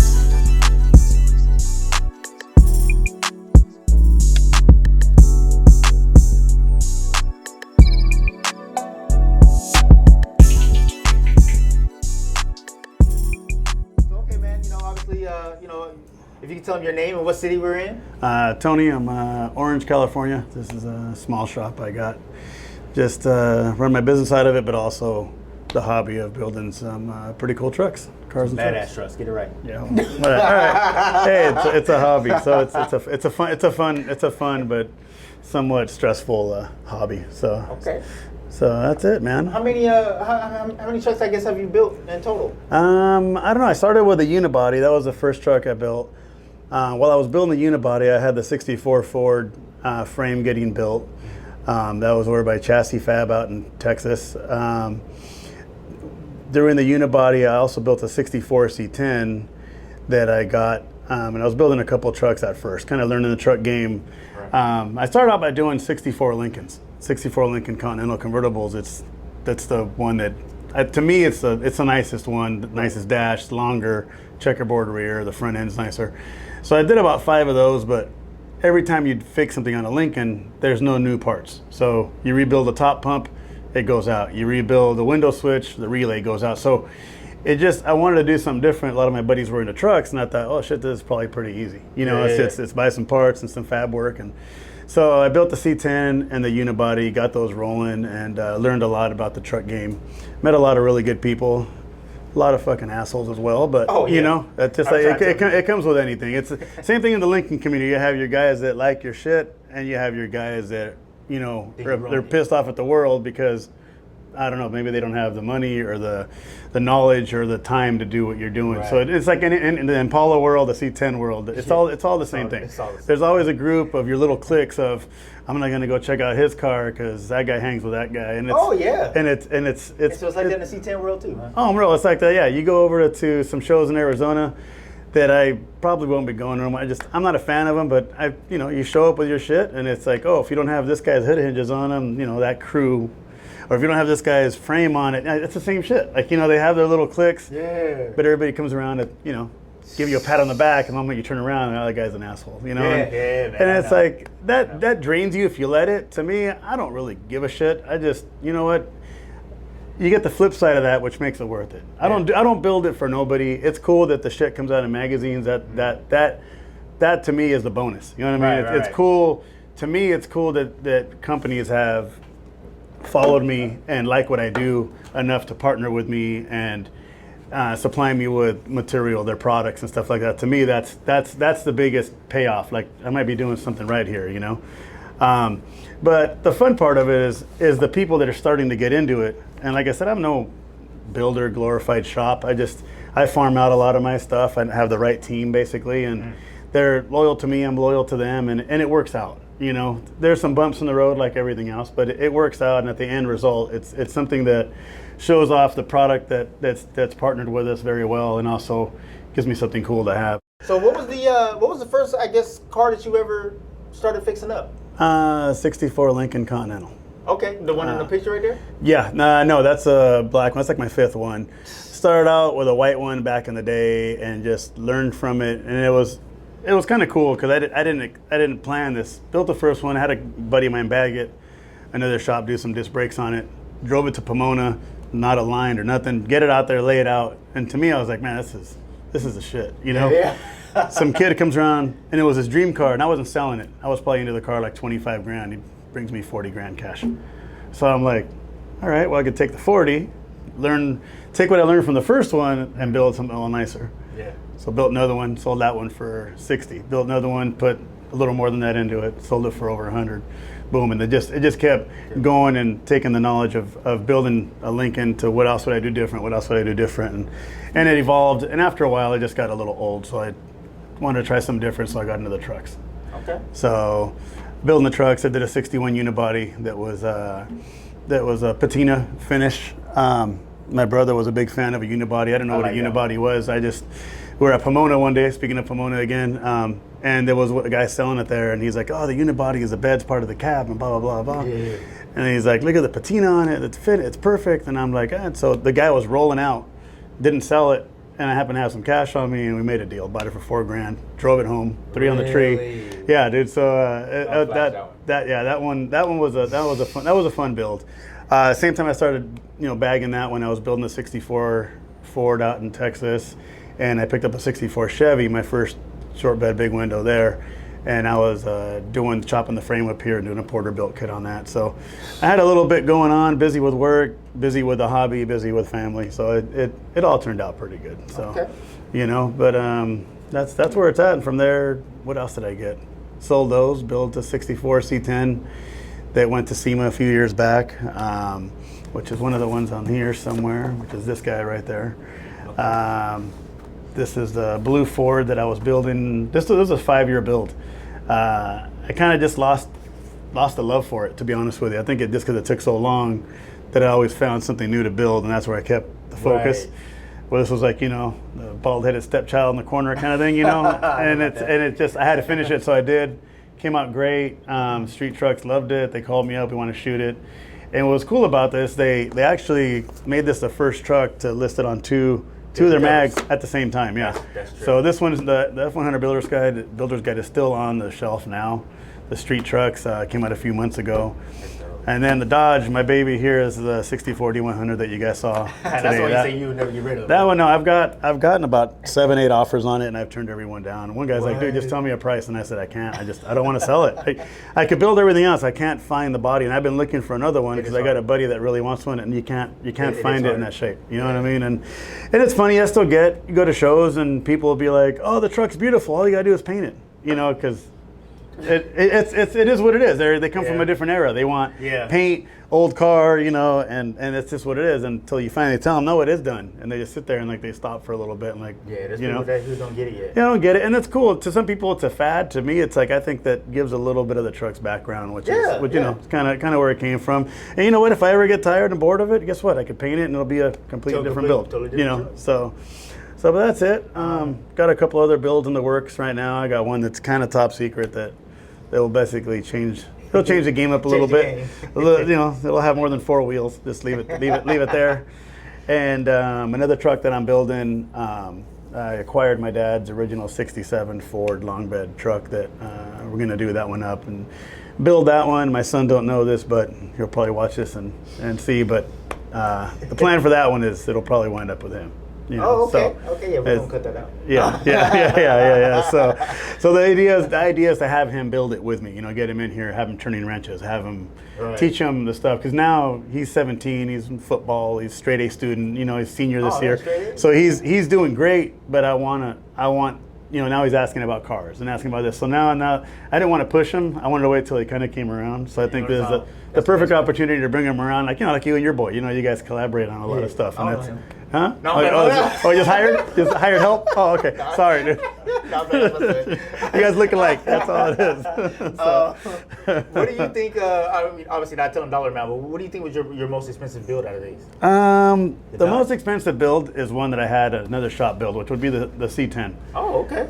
S3: If you can tell them your name and what city we're in.
S2: Tony, I'm Orange, California. This is a small shop I got. Just run my business out of it, but also the hobby of building some pretty cool trucks, cars and
S3: Badass trucks. Get it right.
S2: Yeah. All right. Hey, it's a hobby, so it's a fun but somewhat stressful hobby. So
S3: Okay.
S2: So that's it, man.
S3: How many trucks, I guess, have you built in total?
S2: I don't know. I started with a unibody. That was the first truck I built. While I was building the unibody, I had the '64 Ford frame getting built. That was ordered by Chassis Fab out in Texas. During the unibody, I also built a '64 C10 that I got, and I was building a couple trucks at first, kind of learning the truck game. Right. I started out by doing '64 Lincolns, '64 Lincoln Continental convertibles. That's the one that, to me, it's the nicest one, the nicest dash, longer, checkerboard rear, the front end's nicer. So I did about 5 of those, but every time you'd fix something on a Lincoln, there's no new parts. So you rebuild the top pump, it goes out. You rebuild the window switch, the relay goes out. So I wanted to do something different. A lot of my buddies were into trucks, and I thought, oh shit, this is probably pretty easy. You know, it's buy some parts and some fab work. And so I built the C10 and the unibody, got those rolling, and learned a lot about the truck game. Met a lot of really good people. A lot of fucking assholes as well, but you know, it's just like it comes with anything. It's the same thing in the Lincoln community. You have your guys that like your shit, and you have your guys that, you know, they're pissed off at the world because I don't know, maybe they don't have the money or the knowledge or the time to do what you're doing.
S3: Right.
S2: So it's like in the Impala world, the C10 world, it's all the same thing.
S3: It's all the same.
S2: There's always a group of your little cliques of, I'm not going to go check out his car because that guy hangs with that guy. And it's,
S3: Oh, yeah.
S2: And it's
S3: So it's like that in the C10 world too, huh?
S2: Oh, bro, it's like that. Yeah, you go over to some shows in Arizona that I probably won't be going to them. I'm not a fan of them, but you show up with your shit, and it's like, oh, if you don't have this guy's hood hinges on them, that crew, or if you don't have this guy's frame on it, it's the same shit. Like, they have their little cliques,
S3: Yeah.
S2: but everybody comes around to, give you a pat on the back, and the moment you turn around, and the other guy's an asshole,
S3: Yeah, man,
S2: and it's like that drains you if you let it. To me, I don't really give a shit. I just, you know what? You get the flip side of that, which makes it worth it. I don't build it for nobody. It's cool that the shit comes out in magazines. That to me is the bonus. You know what I mean? It's cool. To me, it's cool that companies have followed me and like what I do enough to partner with me and supply me with material, their products and stuff like that. To me, that's the biggest payoff. Like, I might be doing something right here, But the fun part of it is the people that are starting to get into it. And like I said, I'm no builder, glorified shop. I farm out a lot of my stuff. I have the right team basically, and they're loyal to me. I'm loyal to them, and it works out. There's some bumps in the road like everything else, but it works out. And at the end result, it's something that shows off the product that's partnered with us very well, and also gives me something cool to have.
S3: So what was the first, I guess, car that you ever started fixing up?
S2: 64 Lincoln Continental.
S3: Okay, the one in the picture right there?
S2: Yeah, no, that's a black one. That's like my fifth one. Started out with a white one back in the day and just learned from it, and it was kind of cool because I didn't plan this. Built the first one. I had a buddy of mine bag it, another shop do some disc brakes on it. Drove it to Pomona, not aligned or nothing. Get it out there, lay it out, and to me, I was like, man, this is the shit,
S3: Yeah.
S2: Some kid comes around, and it was his dream car, and I wasn't selling it. I was probably into the car like 25 grand. He brings me 40 grand cash. So I'm like, all right, well, I could take the 40, take what I learned from the first one and build something a little nicer.
S3: Yeah.
S2: So built another one, sold that one for 60. Built another one, put a little more than that into it, sold it for over 100. Boom, and it just kept going and taking the knowledge of building a Lincoln to what else would I do different, and it evolved. And after a while, it just got a little old, so I wanted to try something different, so I got into the trucks.
S3: Okay.
S2: So building the trucks, I did a 61 unibody that was a patina finish. My brother was a big fan of a unibody. I didn't know what a unibody was. We were at Pomona one day, speaking of Pomona again, and there was a guy selling it there, and he's like, oh, the unibody is the bed's part of the cab, and blah, blah, blah, blah.
S3: Yeah.
S2: And he's like, look at the patina on it, it's perfect. And I'm like, so the guy was rolling out, didn't sell it, and I happened to have some cash on me, and we made a deal. Bought it for $4 grand, drove it home, 3 on the tree. Yeah, dude. So that one was a fun build. Same time I started, bagging that when I was building a 64 Ford out in Texas, and I picked up a 64 Chevy, my first short bed, big window there, and I was chopping the frame up here and doing a Porter built kit on that. So I had a little bit going on, busy with work, busy with the hobby, busy with family. So it all turned out pretty good. So,
S3: okay.
S2: But that's where it's at. And from there, what else did I get? Sold those, built a 64 C10 that went to SEMA a few years back, which is one of the ones on here somewhere, which is this guy right there. This is the blue Ford that I was building. This was a 5-year build. I kind of just lost the love for it, to be honest with you. I think just because it took so long that I always found something new to build, and that's where I kept the focus.
S3: Right.
S2: Well, this was like, the bald-headed stepchild in the corner kind of thing, and I had to finish it, so I did. Came out great. Street Trucks loved it. They called me up. We want to shoot it. And what was cool about this, they actually made this the first truck to list it on two of their mags at the same time. Yeah.
S3: That's true.
S2: So this one's the F100 Builder's Guide. The Builder's Guide is still on the shelf now. The Street Trucks came out a few months ago. And then the Dodge, my baby here, is the 64 D100 that you guys saw today.
S3: That's why you say you would never get rid of it.
S2: That one, no, I've gotten about 7-8 offers on it, and I've turned everyone down. One guy's like, dude, just tell me a price, and I said, I can't. I don't want to sell it. I could build everything else. I can't find the body, and I've been looking for another one because I got a buddy that really wants one, and you can't find it in that shape. You know what I mean? And it's funny. You go to shows, and people will be like, oh, the truck's beautiful. All you gotta do is paint it. Because it is what it is. They come from
S3: Yeah.
S2: a different era. They want
S3: Yeah.
S2: paint, old car, you know, and it's just what it is until you finally tell them, no, it is done. And they just sit there and like they stop for a little bit and like,
S3: Yeah, there's
S2: you
S3: people
S2: know.
S3: that who don't get it yet.
S2: Yeah, I don't get it, and that's cool. To some people, it's a fad. To me, it's like I think that gives a little bit of the truck's background, which
S3: Yeah,
S2: is, which, you
S3: yeah.
S2: know, it's kind of where it came from. And you know what? If I ever get tired and bored of it, guess what? I could paint it, and it'll be a completely different build.
S3: Totally
S2: you
S3: different
S2: know,
S3: truck.
S2: so but that's it. Got a couple other builds in the works right now. I got one that's kind of top secret that will basically change. It'll change the game up a little
S3: Change the
S2: bit.
S3: game.
S2: A little, you know, it'll have more than 4 wheels. Just leave it there. And another truck that I'm building, I acquired my dad's original '67 Ford long bed truck that we're gonna do that one up and build that one. My son don't know this, but he'll probably watch this and see. But the plan for that one is it'll probably wind up with him. You know,
S3: Oh, okay.
S2: so
S3: Okay, yeah, we're
S2: it's-
S3: gonna cut that out.
S2: yeah. So the idea is to have him build it with me. You know, get him in here, have him turning wrenches, have him
S3: Right.
S2: teach him the stuff. Because now he's 17, he's in football, he's straight A student. You know, he's senior this
S3: Oh,
S2: year,
S3: that's straight A?
S2: so he's doing great. But I want you know, now he's asking about cars and asking about this. So now I didn't want to push him. I wanted to wait till he kind of came around. So I think this is the perfect opportunity to bring him around. Like, you know, like you and your boy. You know, you guys collaborate on a lot of stuff.
S3: I
S2: And
S3: don't
S2: it's,
S3: know him.
S2: huh?
S3: No,
S2: oh,
S3: no,
S2: oh,
S3: no.
S2: oh, just hired help? Oh, okay. Sorry, dude.
S3: No, that's what I said.
S2: You guys look alike. That's all it is. So,
S3: What do you think? I mean, obviously not telling dollar amount, but what do you think was your most expensive build out of these?
S2: the
S3: Dodge?
S2: most expensive build is one that I had another shop build, which would be the C10.
S3: Oh, okay.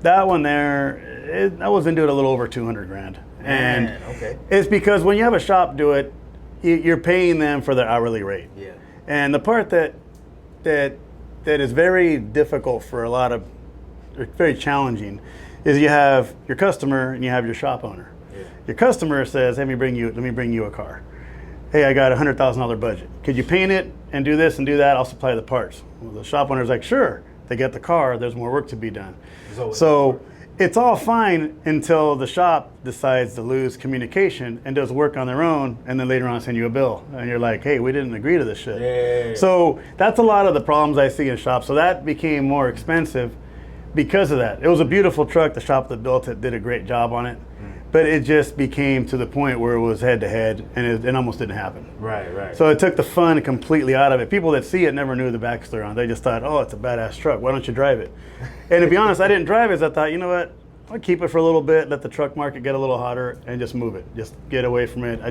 S2: That one there, I was into it a little over 200 grand. And
S3: Man, okay.
S2: it's because when you have a shop do it, you're paying them for their hourly rate.
S3: Yeah.
S2: And the part that is very difficult for a lot of, or very challenging, is you have your customer and you have your shop owner.
S3: Yeah.
S2: Your customer says, let me bring you a car. Hey, I got a $100,000 budget. Could you paint it and do this and do that? I'll supply the parts. Well, the shop owner's like, sure. They get the car, there's more work to be done. So it's all fine until the shop decides to lose communication and does work on their own, and then later on send you a bill. And you're like, hey, we didn't agree to this shit.
S3: Yeah.
S2: So that's a lot of the problems I see in shops. So that became more expensive because of that. It was a beautiful truck. The shop that built it did a great job on it. But it just became to the point where it was head to head, and it almost didn't happen.
S3: Right.
S2: So it took the fun completely out of it. People that see it never knew the backstory on it. They just thought, oh, it's a badass truck. Why don't you drive it? And to be honest, I didn't drive it. I thought, you know what? I'll keep it for a little bit, let the truck market get a little hotter, and just move it. Just get away from it.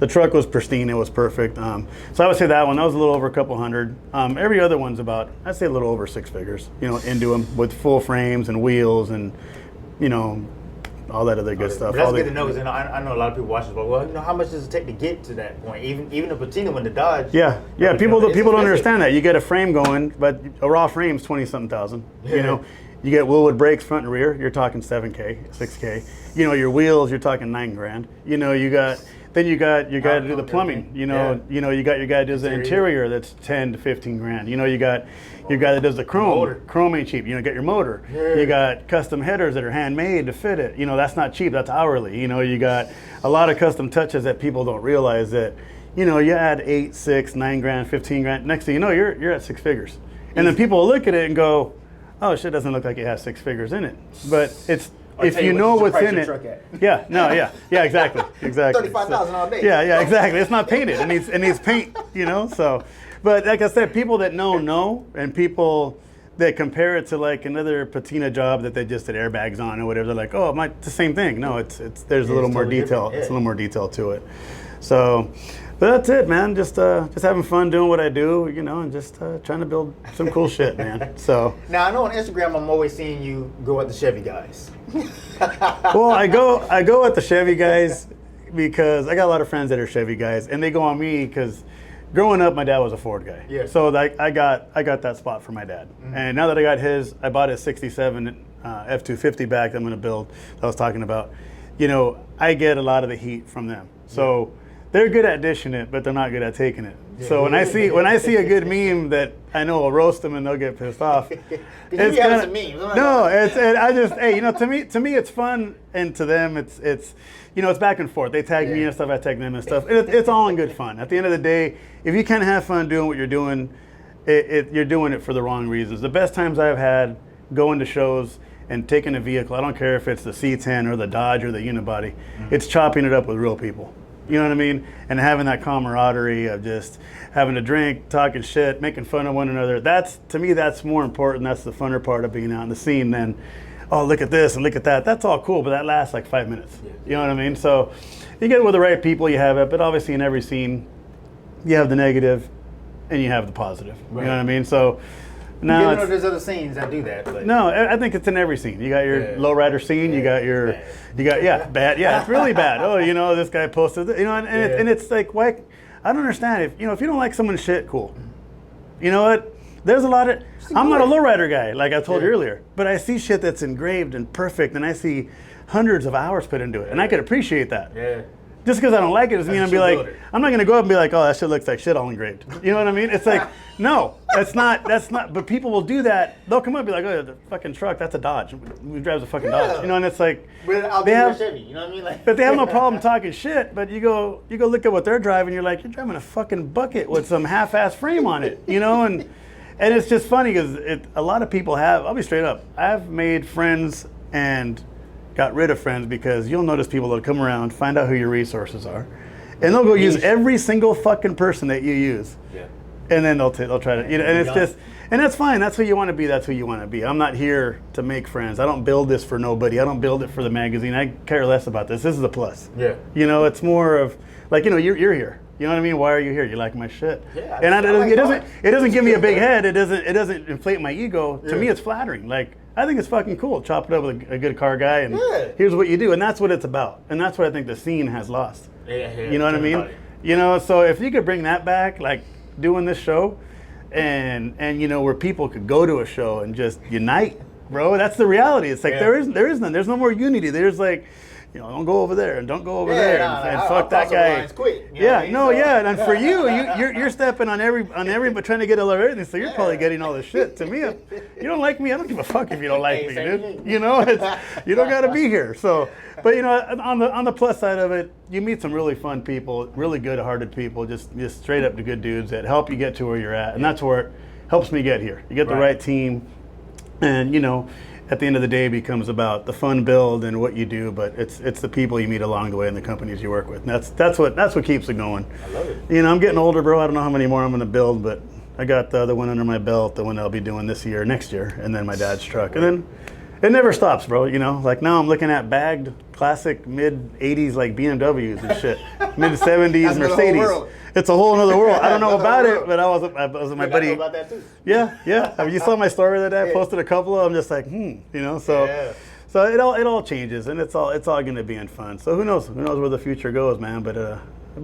S2: The truck was pristine. It was perfect. So I would say that one. That was a little over a couple hundred. Every other one's about, I'd say a little over 6 figures, you know, into them with full frames and wheels and, you know, all that other good stuff.
S3: But that's
S2: All
S3: good
S2: the-
S3: to know because I know a lot of people watch this, but well, you know, how much does it take to get to that point? Even the Patina when the Dodge.
S2: Yeah.
S3: you know,
S2: People
S3: it's
S2: don't
S3: expensive.
S2: understand that. You get a frame going, but a raw frame's 20-something thousand.
S3: Yeah.
S2: You know, you get Willwood brakes front and rear. You're talking 7K, 6K. You know, your wheels. You're talking 9 grand. You know, you got your guy to do the plumbing. You know, you got your guy that does the interior. That's 10 to 15 grand. You know, you got your guy that does the chrome.
S3: Motor.
S2: Chrome ain't cheap. You know, get your motor.
S3: Yeah.
S2: You got custom headers that are handmade to fit it. You know, that's not cheap. That's hourly. You know, you got a lot of custom touches that people don't realize that. You know, you add 8, 6, 9 grand, 15 grand. Next thing you know, you're at 6 figures. And then people will look at it and go, "Oh, shit, doesn't look like it has 6 figures in it." But it's if you know what's in it. Yeah, exactly.
S3: 35,000 all day.
S2: Yeah, exactly. It's not painted. It needs paint. You know, so. But like I said, people that know, and people that compare it to like another patina job that they just did airbags on or whatever, they're like, "Oh, it's the same thing." No, it's there's a little more
S3: totally
S2: detail.
S3: different, yeah.
S2: It's a little more detail to it. So, but that's it, man. Just having fun doing what I do, you know, and just trying to build some cool shit, man. So.
S3: Now I know on Instagram I'm always seeing you go at the Chevy guys.
S2: Well, I go at the Chevy guys because I got a lot of friends that are Chevy guys, and they go on me because growing up, my dad was a Ford guy.
S3: Yeah.
S2: So like I got that spot for my dad, and now that I got his, I bought his '67 F250 back that I'm going to build. That I was talking about. You know, I get a lot of the heat from them. So. They're good at dishing it, but they're not good at taking it. So when I see a good meme that I know will roast them and they'll get pissed off.
S3: You be having some memes.
S2: You know, to me it's fun, and to them it's you know, it's back and forth. They tag me and stuff, I tag them and stuff. It's all in good fun. At the end of the day, if you can't have fun doing what you're doing, you're doing it for the wrong reasons. The best times I've had going to shows and taking a vehicle. I don't care if it's the C10 or the Dodge or the unibody. It's chopping it up with real people. You know what I mean? And having that camaraderie of just having a drink, talking shit, making fun of one another. That's, to me, that's more important. That's the funner part of being out in the scene than, oh, look at this and look at that. That's all cool, but that lasts like 5 minutes. You know what I mean? So you get it with the right people, you have it. But obviously in every scene, you have the negative and you have the positive. You know what I mean? So now
S3: there's other scenes that do that. But.
S2: No, I think it's in every scene. You got your lowrider scene. You got your, bad. Yeah, it's really bad. Oh, you know, this guy posted, and it's like, why? I don't understand. If you don't like someone's shit, cool. You know what? There's a lot of. I'm not a lowrider guy, like I told you earlier, but I see shit that's engraved and perfect, and I see hundreds of hours put into it, and I could appreciate that. Yeah. Just because I don't like it doesn't mean I'm not gonna go up and be like, oh, that shit looks like shit all engraved. You know what I mean? It's like, no, that's not. But people will do that. They'll come up and be like, oh, the fucking truck, that's a Dodge. Who drives a fucking Dodge? You know, and it's like,
S3: they have, Chevy, you know what I mean? Like,
S2: but they have no problem talking shit. But you go look at what they're driving. You're like, you're driving a fucking bucket with some half-ass frame on it. You know, and it's just funny because a lot of people have. I'll be straight up. I've made friends and got rid of friends because you'll notice people that'll come around, find out who your resources are, and they'll go use every single fucking person that you use. Yeah. And then they'll try to, and it's just, and that's fine. That's who you want to be. That's who you want to be. I'm not here to make friends. I don't build this for nobody. I don't build it for the magazine. I care less about this. This is a plus. Yeah. You know, it's more of like, you're here. You know what I mean? Why are you here? You like my shit. Yeah. And it doesn't give me a big head. It doesn't inflate my ego. To me, it's flattering. Like, I think it's fucking cool. Chop it up with a good car guy, and here's what you do. And that's what it's about. And that's what I think the scene has lost. You know what I mean? You know, so if you could bring that back, like doing this show, and where people could go to a show and just unite, bro. That's the reality. It's like there is none. There's no more unity. There's like, don't go over there and don't go over there and fuck that guy. Quick, and for you're stepping on everybody trying to get a lot of everything. So you're probably getting all this shit. To me, you don't like me. I don't give a fuck if you don't like me, dude. You know, you don't got to be here. So, but on the plus side of it, you meet some really fun people, really good-hearted people, just straight up to good dudes that help you get to where you're at, and that's where it helps me get here. You get the right team, and at the end of the day, it becomes about the fun build and what you do, but it's the people you meet along the way and the companies you work with. And that's what keeps it going. I love it. I'm getting older, bro. I don't know how many more I'm going to build, but I got the other one under my belt, the one I'll be doing next year, and then my dad's truck. And then it never stops, bro. Like now I'm looking at bagged classic mid-'80s like BMWs and shit, mid-'70s Mercedes. It's a whole other world. I don't know about it, but I was with my buddy.
S3: About that too.
S2: Yeah. I mean, you saw my story that day. I posted a couple of them. Just like, So it all changes, and it's all going to be in fun. So who knows where the future goes, man? But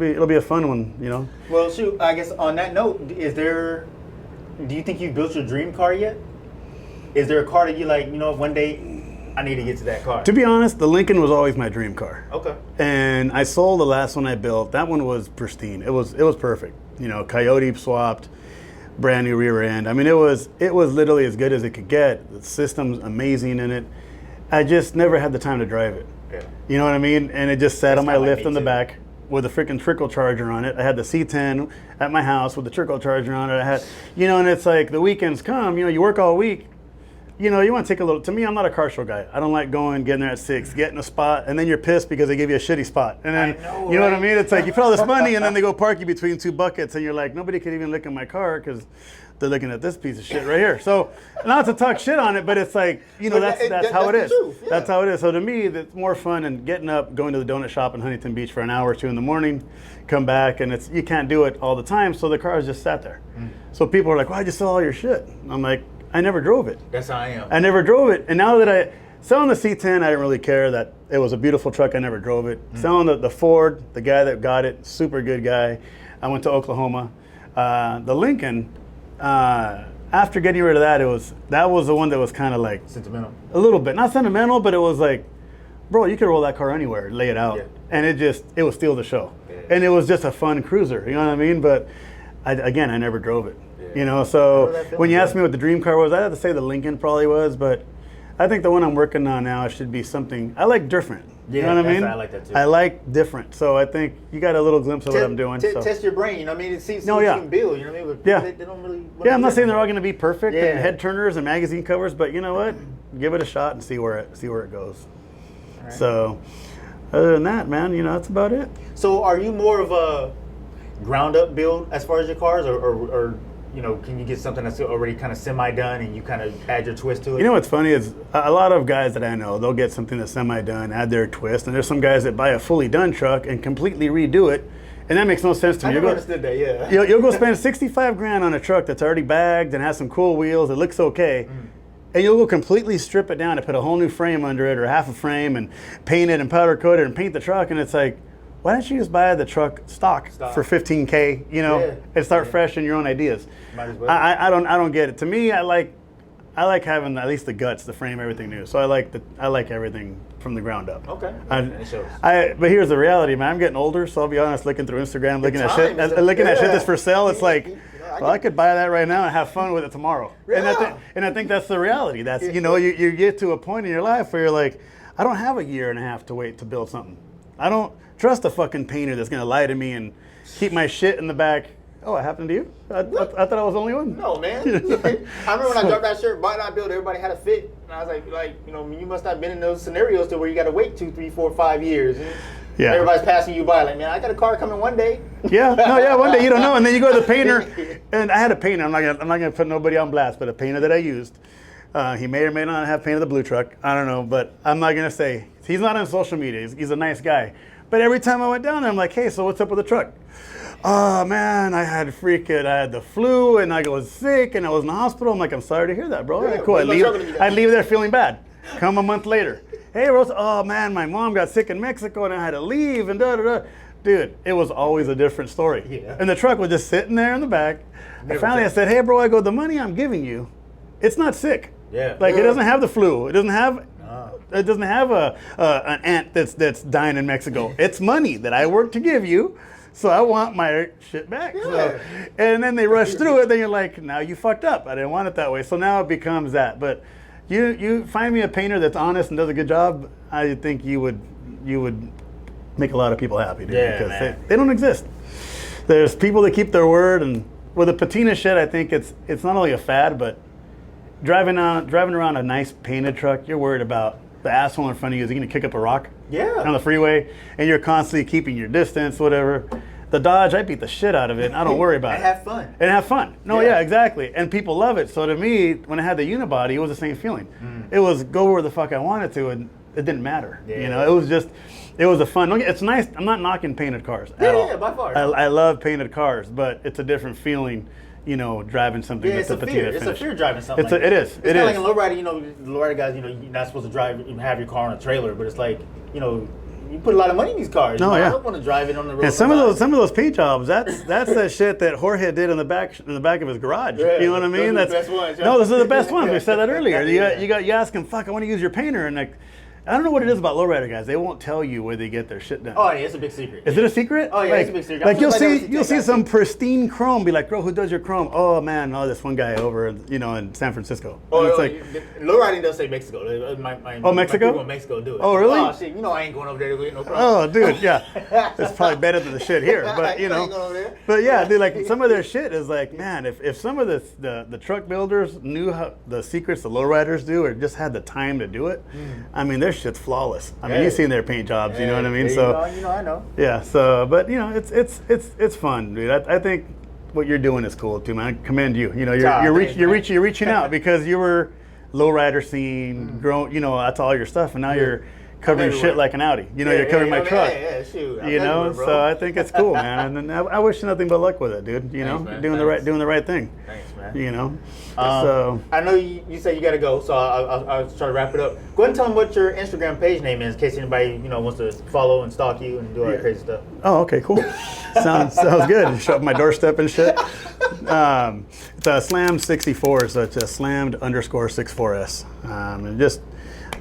S2: it'll be a fun one,
S3: Well, shoot. I guess on that note, do you think you built your dream car yet? Is there a car that you like? One day I need to get to that car.
S2: To be honest, the Lincoln was always my dream car.
S3: Okay.
S2: And I sold the last one I built. That one was pristine. It was perfect. Coyote swapped, brand new rear end. I mean, it was literally as good as it could get. The system's amazing in it. I just never had the time to drive it. Yeah. You know what I mean? And it just sat on my lift in the back with a freaking trickle charger on it. I had the C10 at my house with the trickle charger on it. I had, and it's like the weekends come, you work all week. You want to take a little. To me, I'm not a car show guy. I don't like getting there at 6, getting a spot, and then you're pissed because they give you a shitty spot. And then, you know what I mean? It's like you put all this money, and then they go park you between two buckets, and you're like, nobody could even look at my car because they're looking at this piece of shit right here. So, not to talk shit on it, but it's like, that's how it is. Yeah. That's how it is. So to me, it's more fun than getting up, going to the donut shop in Huntington Beach for an hour or two in the morning, come back, and you can't do it all the time, so the cars just sat there. So people are like, why'd you sell all your shit? I'm like, I never drove it.
S3: That's how I am.
S2: I never drove it. And now that selling the C10, I didn't really care that it was a beautiful truck. I never drove it. Selling the Ford, the guy that got it, super good guy. I went to Oklahoma. The Lincoln, after getting rid of that, that was the one that was kind of like
S3: sentimental.
S2: A little bit, not sentimental, but it was like, bro, you could roll that car anywhere, lay it out, and it would steal the show. Yeah. And it was just a fun cruiser. You know what I mean? But I never drove it. So when you asked me what the dream car was, I'd have to say the Lincoln probably was, but I think the one I'm working on now should be something, I like different. You know what I mean?
S3: I like that too.
S2: I like different. So I think you got a little glimpse of what I'm doing.
S3: Test your brain, you know what I mean? See what you can build, They don't really...
S2: I'm not saying they're all going to be perfect and head turners and magazine covers, but you know what? give it a shot and see where it goes. Right. So, other than that, man, that's about it.
S3: So, are you more of a ground up build as far as your cars, or can you get something that's already kind of semi-done and you kind of add your twist to it?
S2: What's funny is a lot of guys that I know, they'll get something that's semi-done, add their twist, and there's some guys that buy a fully done truck and completely redo it, and that makes no sense to me.
S3: I never understood that, yeah.
S2: You'll go spend $65,000 on a truck that's already bagged and has some cool wheels, it looks okay, and you'll go completely strip it down and put a whole new frame under it or half a frame and paint it and powder coat it and paint the truck, and it's like, why don't you just buy the truck stock. For $15K, and start fresh in your own ideas.
S3: Might as well.
S2: I don't get it. To me, I like having at least the guts, the frame, everything new. So I like everything from the ground up.
S3: Okay.
S2: But here's the reality, man. I'm getting older, so I'll be honest. Looking through Instagram, looking at shit that's for sale. It's like, well, I could buy that right now and have fun with it tomorrow.
S3: Yeah.
S2: And I think that's the reality. That's you get to a point in your life where you're like, I don't have a year and a half to wait to build something. I don't trust a fucking painter that's gonna lie to me and keep my shit in the back. Oh, it happened to you? I thought I was the only one.
S3: No, man. I remember when I dropped that shirt, buy not build, everybody had a fit. And I was like, you must have been in those scenarios to where you got to wait 2, 3, 4, 5 years. And everybody's passing you by, like, man, I got a car coming one day.
S2: One day you don't know, and then you go to the painter. And I had a painter. I'm not gonna put nobody on blast, but a painter that I used. He may or may not have painted the blue truck. I don't know, but I'm not gonna say. He's not on social media. He's a nice guy. But every time I went down there, I'm like, hey, so what's up with the truck? Oh, man, I had the flu, and I was sick, and I was in the hospital. I'm like, I'm sorry to hear that, bro.
S3: Yeah,
S2: cool. I leave there feeling bad. Come a month later. Hey, Rose, oh, man, my mom got sick in Mexico, and I had to leave, and da-da-da. Dude, it was always a different story.
S3: Yeah.
S2: And the truck was just sitting there in the back. I said, hey, bro, the money I'm giving you, it's not sick.
S3: Yeah.
S2: Like, it doesn't have the flu. It doesn't have an aunt that's dying in Mexico. It's money that I work to give you, so I want my shit back.
S3: Yeah.
S2: So, and then they rush through it. Then you're like, now you fucked up. I didn't want it that way. So now it becomes that. But you find me a painter that's honest and does a good job. I think you would make a lot of people happy, dude, because they don't exist. There's people that keep their word, and with the patina shit, I think it's not only a fad, but driving around a nice painted truck, you're worried about the asshole in front of you. Is he going to kick up a rock on the freeway? And you're constantly keeping your distance, whatever. The Dodge, I beat the shit out of it, and I don't worry about it. And have fun. No, exactly. And people love it. So to me, when I had the unibody, it was the same feeling. It was go where the fuck I wanted to, and it didn't matter. It was a fun. It's nice. I'm not knocking painted cars at all.
S3: Yeah, by far.
S2: I love painted cars, but it's a different feeling. Driving something that's a patina finish.
S3: It's a fear driving something.
S2: It is.
S3: It's kind of like a lowrider. The lowrider guys, you're not supposed to drive and have your car on a trailer, but it's like, you put a lot of money in these cars. I don't want to drive it on the road.
S2: And some of those paint jobs, that's that shit that Jorge did in the back of his garage.
S3: Yeah,
S2: you know what I mean?
S3: Those are the best ones.
S2: No, those are the best ones. We said that earlier. You ask them, fuck, I want to use your painter, and like, I don't know what it is about lowrider guys. They won't tell you where they get their shit done.
S3: Oh yeah, it's a big secret.
S2: Is it a secret?
S3: Oh yeah, it's a big secret.
S2: Like you'll see some pristine chrome. Be like, bro, who does your chrome? Oh man, this one guy over, in San Francisco.
S3: Oh, it's like lowriding does say Mexico.
S2: Mexico?
S3: My people in Mexico do it.
S2: Oh really?
S3: Oh shit, I ain't going over there to get no chrome.
S2: Oh dude, yeah, it's probably better than the shit here. But but yeah, dude, like some of their shit is like, man, if some of the truck builders knew how the secrets the lowriders do, or just had the time to do it, I mean, their shit's flawless. I mean, you've seen their paint jobs, you know what I mean? So
S3: I know.
S2: Yeah, so but it's fun, dude. I think what you're doing is cool too, man. I commend you. You're reaching out because you were lowrider scene, grown. That's all your stuff, and now you're covering shit like an Audi. You're covering my truck.
S3: Yeah, shoot.
S2: So I think it's cool, man. And I wish you nothing but luck with it, dude.
S3: Thanks,
S2: doing the right thing.
S3: Thanks, man.
S2: So
S3: I know you said you got to go, so I'll try to wrap it up. Go ahead and tell them what your Instagram page name is, in case anybody wants to follow and stalk you and do all that crazy stuff.
S2: Oh, okay, cool. Sounds good. Show up my doorstep and shit. It's a slammed64, so it's a slammed_64s. And just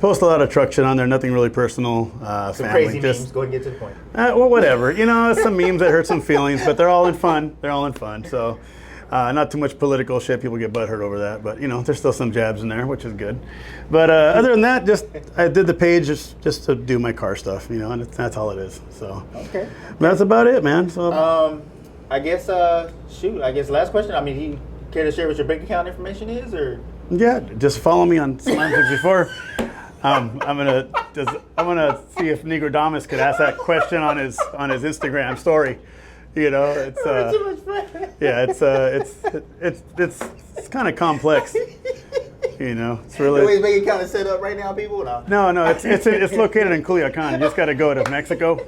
S2: post a lot of truck shit on there. Nothing really personal.
S3: Some crazy memes. Go ahead and get to the point.
S2: Well, whatever. Some memes that hurt some feelings, but they're all in fun. So. Not too much political shit. People get butthurt over that, but there's still some jabs in there, which is good. But other than that, I did the page just to do my car stuff, and that's all it is. So
S3: okay,
S2: that's about it, man. So
S3: I guess last question. I mean, you care to share what your bank account information is, or?
S2: Yeah, just follow me on Slam 64. I'm gonna see if Negrodamus could ask that question on his Instagram story. You know, it's yeah, it's kind of complex. You know, it's really.
S3: The way he's making kind of set up right now, people.
S2: No, it's located in Culiacan. You just got to go to Mexico.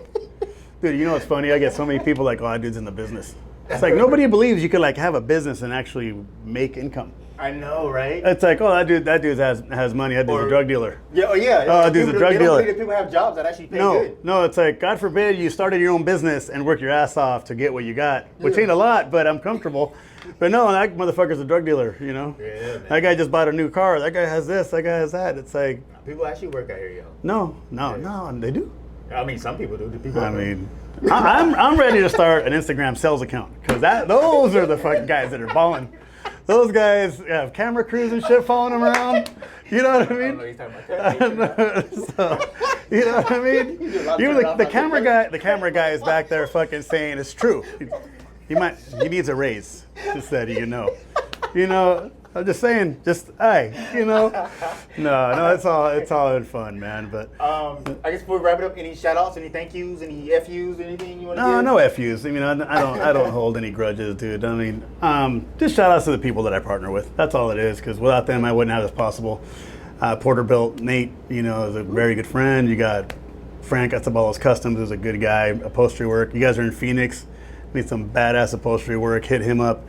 S2: Dude, you know what's funny? I get so many people like, oh, that dude's in the business. It's like nobody believes you could like have a business and actually make income.
S3: I know, right?
S2: It's like, oh, that dude has money. That dude's a drug dealer.
S3: Yeah, oh yeah.
S2: Oh, dude's a drug
S3: they don't
S2: dealer.
S3: believe that people have jobs that actually pay good.
S2: No, it's like, God forbid you started your own business and work your ass off to get what you got, which ain't a lot, but I'm comfortable. But no, that motherfucker's a drug dealer, you know?
S3: Yeah, man.
S2: That guy just bought a new car. That guy has this. That guy has that. It's like...
S3: People actually work out here, yo.
S2: No, they do.
S3: I mean, some people do.
S2: I'm ready to start an Instagram sales account because those are the fucking guys that are balling. Those guys have camera crews and shit following them around. You know what I mean?
S3: I don't know what he's talking about.
S2: So, you know what I mean? Even the camera guy is back there fucking saying it's true. He needs a raise. Just that you know. I'm just saying, no, it's all in fun, man. But
S3: I guess before we wrap it up, any shout outs, any thank yous, any FUs, anything you want to give?
S2: No FUs. I mean, I don't hold any grudges, dude. I mean, just shout outs to the people that I partner with. That's all it is, because without them, I wouldn't have this possible. Porterbuilt, Nate, is a very good friend. You got Frank Atabalos Customs, who's a good guy, upholstery work. You guys are in Phoenix, need some badass upholstery work, hit him up.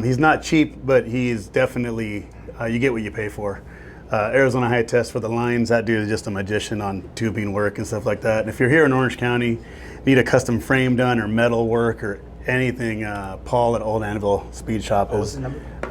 S2: He's not cheap, but he's definitely, you get what you pay for. Arizona High Test for the lines, that dude is just a magician on tubing work and stuff like that. And if you're here in Orange County, need a custom frame done or metal work or anything, Paul at Old Anvil Speed Shop is. And who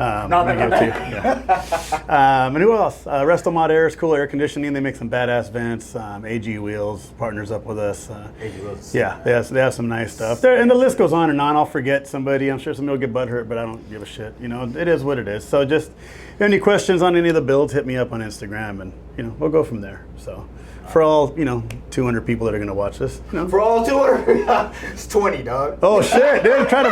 S2: else? Resto Mod Air is cool air conditioning. They make some badass vents. AG Wheels partners up with us.
S3: AG Wheels.
S2: Yeah, they have some nice stuff. And the list goes on and on. I'll forget somebody. I'm sure somebody will get butthurt, but I don't give a shit. It is what it is. So just if you have any questions on any of the builds, hit me up on Instagram, and we'll go from there. So. For all 200 people that are gonna watch this.
S3: For all 200, it's 20, dog.
S2: Oh shit, dude! Try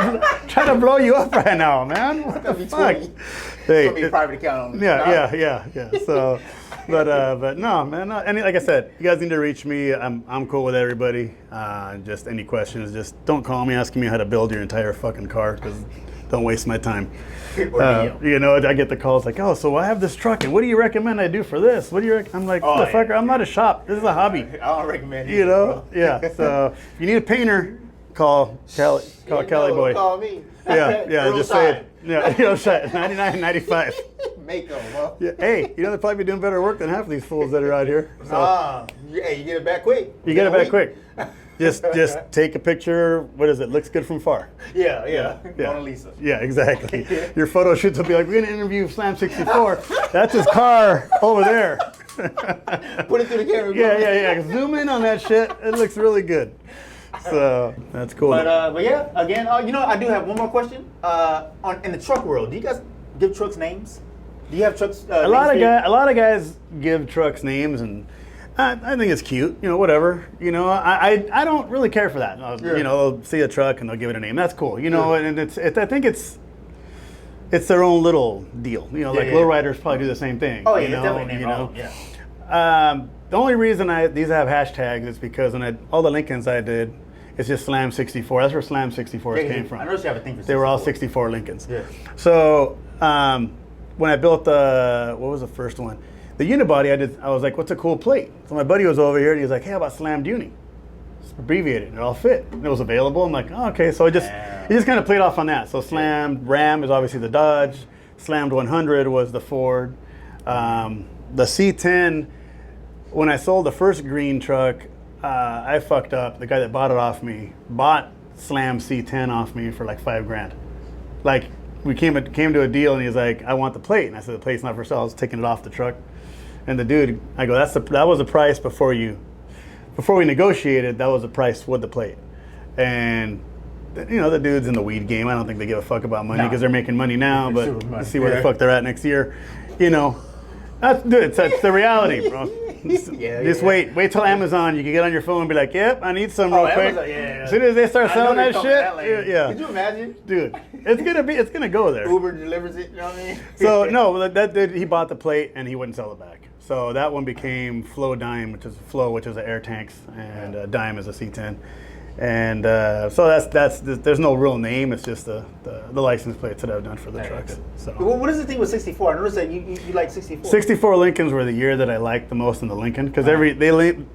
S2: to blow you up right now, man. What the fuck?
S3: Hey, it's gonna be a private account.
S2: Yeah. So, but no, man. No. And like I said, you guys need to reach me. I'm cool with everybody. Just any questions, just don't call me asking me how to build your entire fucking car, because don't waste my time. I get the calls like, oh, so I have this truck, and what do you recommend I do for this? What do you I'm like, motherfucker, I'm not a shop. This is a hobby.
S3: I don't recommend it.
S2: Yeah. So if you need a painter, call Kelly Boy.
S3: Call me.
S2: Yeah, just say it. Yeah, $99.95.
S3: Make them, huh?
S2: Yeah. Hey, they'll probably be doing better work than half of these fools that are out here. So.
S3: Hey, you get it back quick.
S2: You get it back quick. Just take a picture. What is it? Looks good from far.
S3: Yeah. Mona Lisa.
S2: Yeah, exactly. Your photo shoots will be like, we're gonna interview Slam 64. That's his car over there.
S3: Put it through the camera.
S2: Yeah. Zoom in on that shit. It looks really good. So that's cool.
S3: But yeah, again, I do have one more question. In the truck world, do you guys give trucks names? Do you have trucks?
S2: A lot of guys give trucks names, and I think it's cute. Whatever. I don't really care for that. They'll see a truck and they'll give it a name. That's cool. And I think it's their own little deal. Like lowriders probably do the same thing.
S3: Oh yeah, it's definitely name.
S2: The only reason these have hashtags is because when all the Lincolns I did, it's just Slam 64. That's where Slam 64s came from.
S3: I know you have a thing for 64.
S2: They were all 64 Lincolns.
S3: Yeah.
S2: So when I built what was the first one? The unibody, I was like, what's a cool plate? So my buddy was over here and he was like, hey, how about Slam Uni? It's abbreviated and it all fit. And it was available. I'm like, oh, okay. So it just kind of played off on that. So Slammed Ram is obviously the Dodge. Slammed 100 was the Ford. The C10, when I sold the first green truck, I fucked up. The guy that bought it off me bought Slam C10 off me for like $5,000. Like we came to a deal and he's like, I want the plate. And I said, the plate's not for sale. I was taking it off the truck. And the dude, I go, that was the price before we negotiated. That was the price with the plate. And the dude's in the weed game. I don't think they give a fuck about money because they're making money now, but let's see where the fuck they're at next year. That's the reality, bro. Just wait till Amazon. You can get on your phone and be like, "Yep, I need some real quick."
S3: Amazon, yeah.
S2: As soon as they start selling that shit, yeah.
S3: Could you imagine?
S2: Dude, it's gonna go there.
S3: Uber delivers it. You know what I mean?
S2: So no, he bought the plate and he wouldn't sell it back. So that one became Flow Dime, which is the air tanks, and Dime is a C10. And so that's there's no real name. It's just the license plates that I've done for the trucks. So
S3: What is the thing with 64? I noticed that you like 64.
S2: 64 Lincolns were the year that I liked the most in the Lincoln because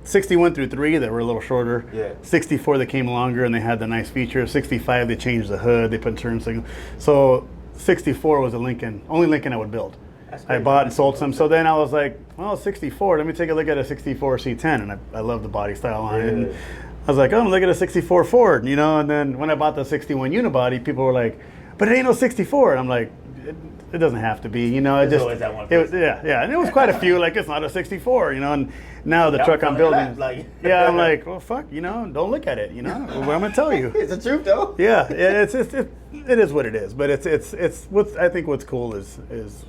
S2: 61 through 3 they were a little shorter.
S3: Yeah.
S2: 64 they came longer and they had the nice features. 65 they changed the hood. They put turn signal. So 64 was only Lincoln I would build. I bought and sold some. So then I was like, well, 64. Let me take a look at a 64 C10, and I love the body style on it. And I was like, oh, look at a 64 Ford, And then when I bought the 61 unibody, people were like, but it ain't no 64. And I'm like, it doesn't have to be,
S3: There's always that one person.
S2: Yeah, and it was quite a few. Like it's not a 64, And now the truck I'm building, I'm like, well, fuck, don't look at it, What I'm gonna tell you.
S3: It's the truth, though.
S2: Yeah, it is what it is. But it's I think what's cool is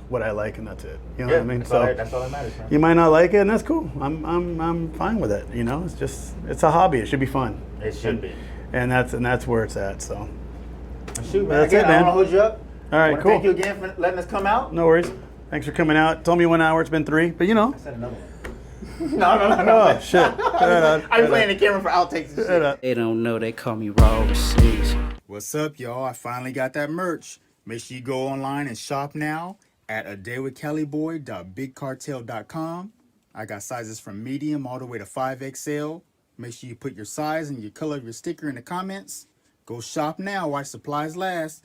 S2: what I like, and that's it. You know what I mean?
S3: That's all that matters, man.
S2: You might not like it, and that's cool. I'm fine with it. It's a hobby. It should be fun.
S3: It should be.
S2: And that's where it's at. So.
S3: Shoot, man.
S2: That's
S3: Again,
S2: it, man.
S3: I don't want to hold you up.
S2: All right, cool.
S3: Thank you again for letting us come out.
S2: No worries. Thanks for coming out. Told me 1 hour. It's been 3, but
S3: I said another one. No.
S2: Oh shit!
S3: I'm playing the camera for outtakes and shit.
S6: They don't know they call me raw overseas.
S7: What's up, y'all? I finally got that merch. Make sure you go online and shop now at adaywithkellyboy.bigcartel.com. I got sizes from medium all the way to 5XL. Make sure you put your size and your color of your sticker in the comments. Go shop now while supplies last.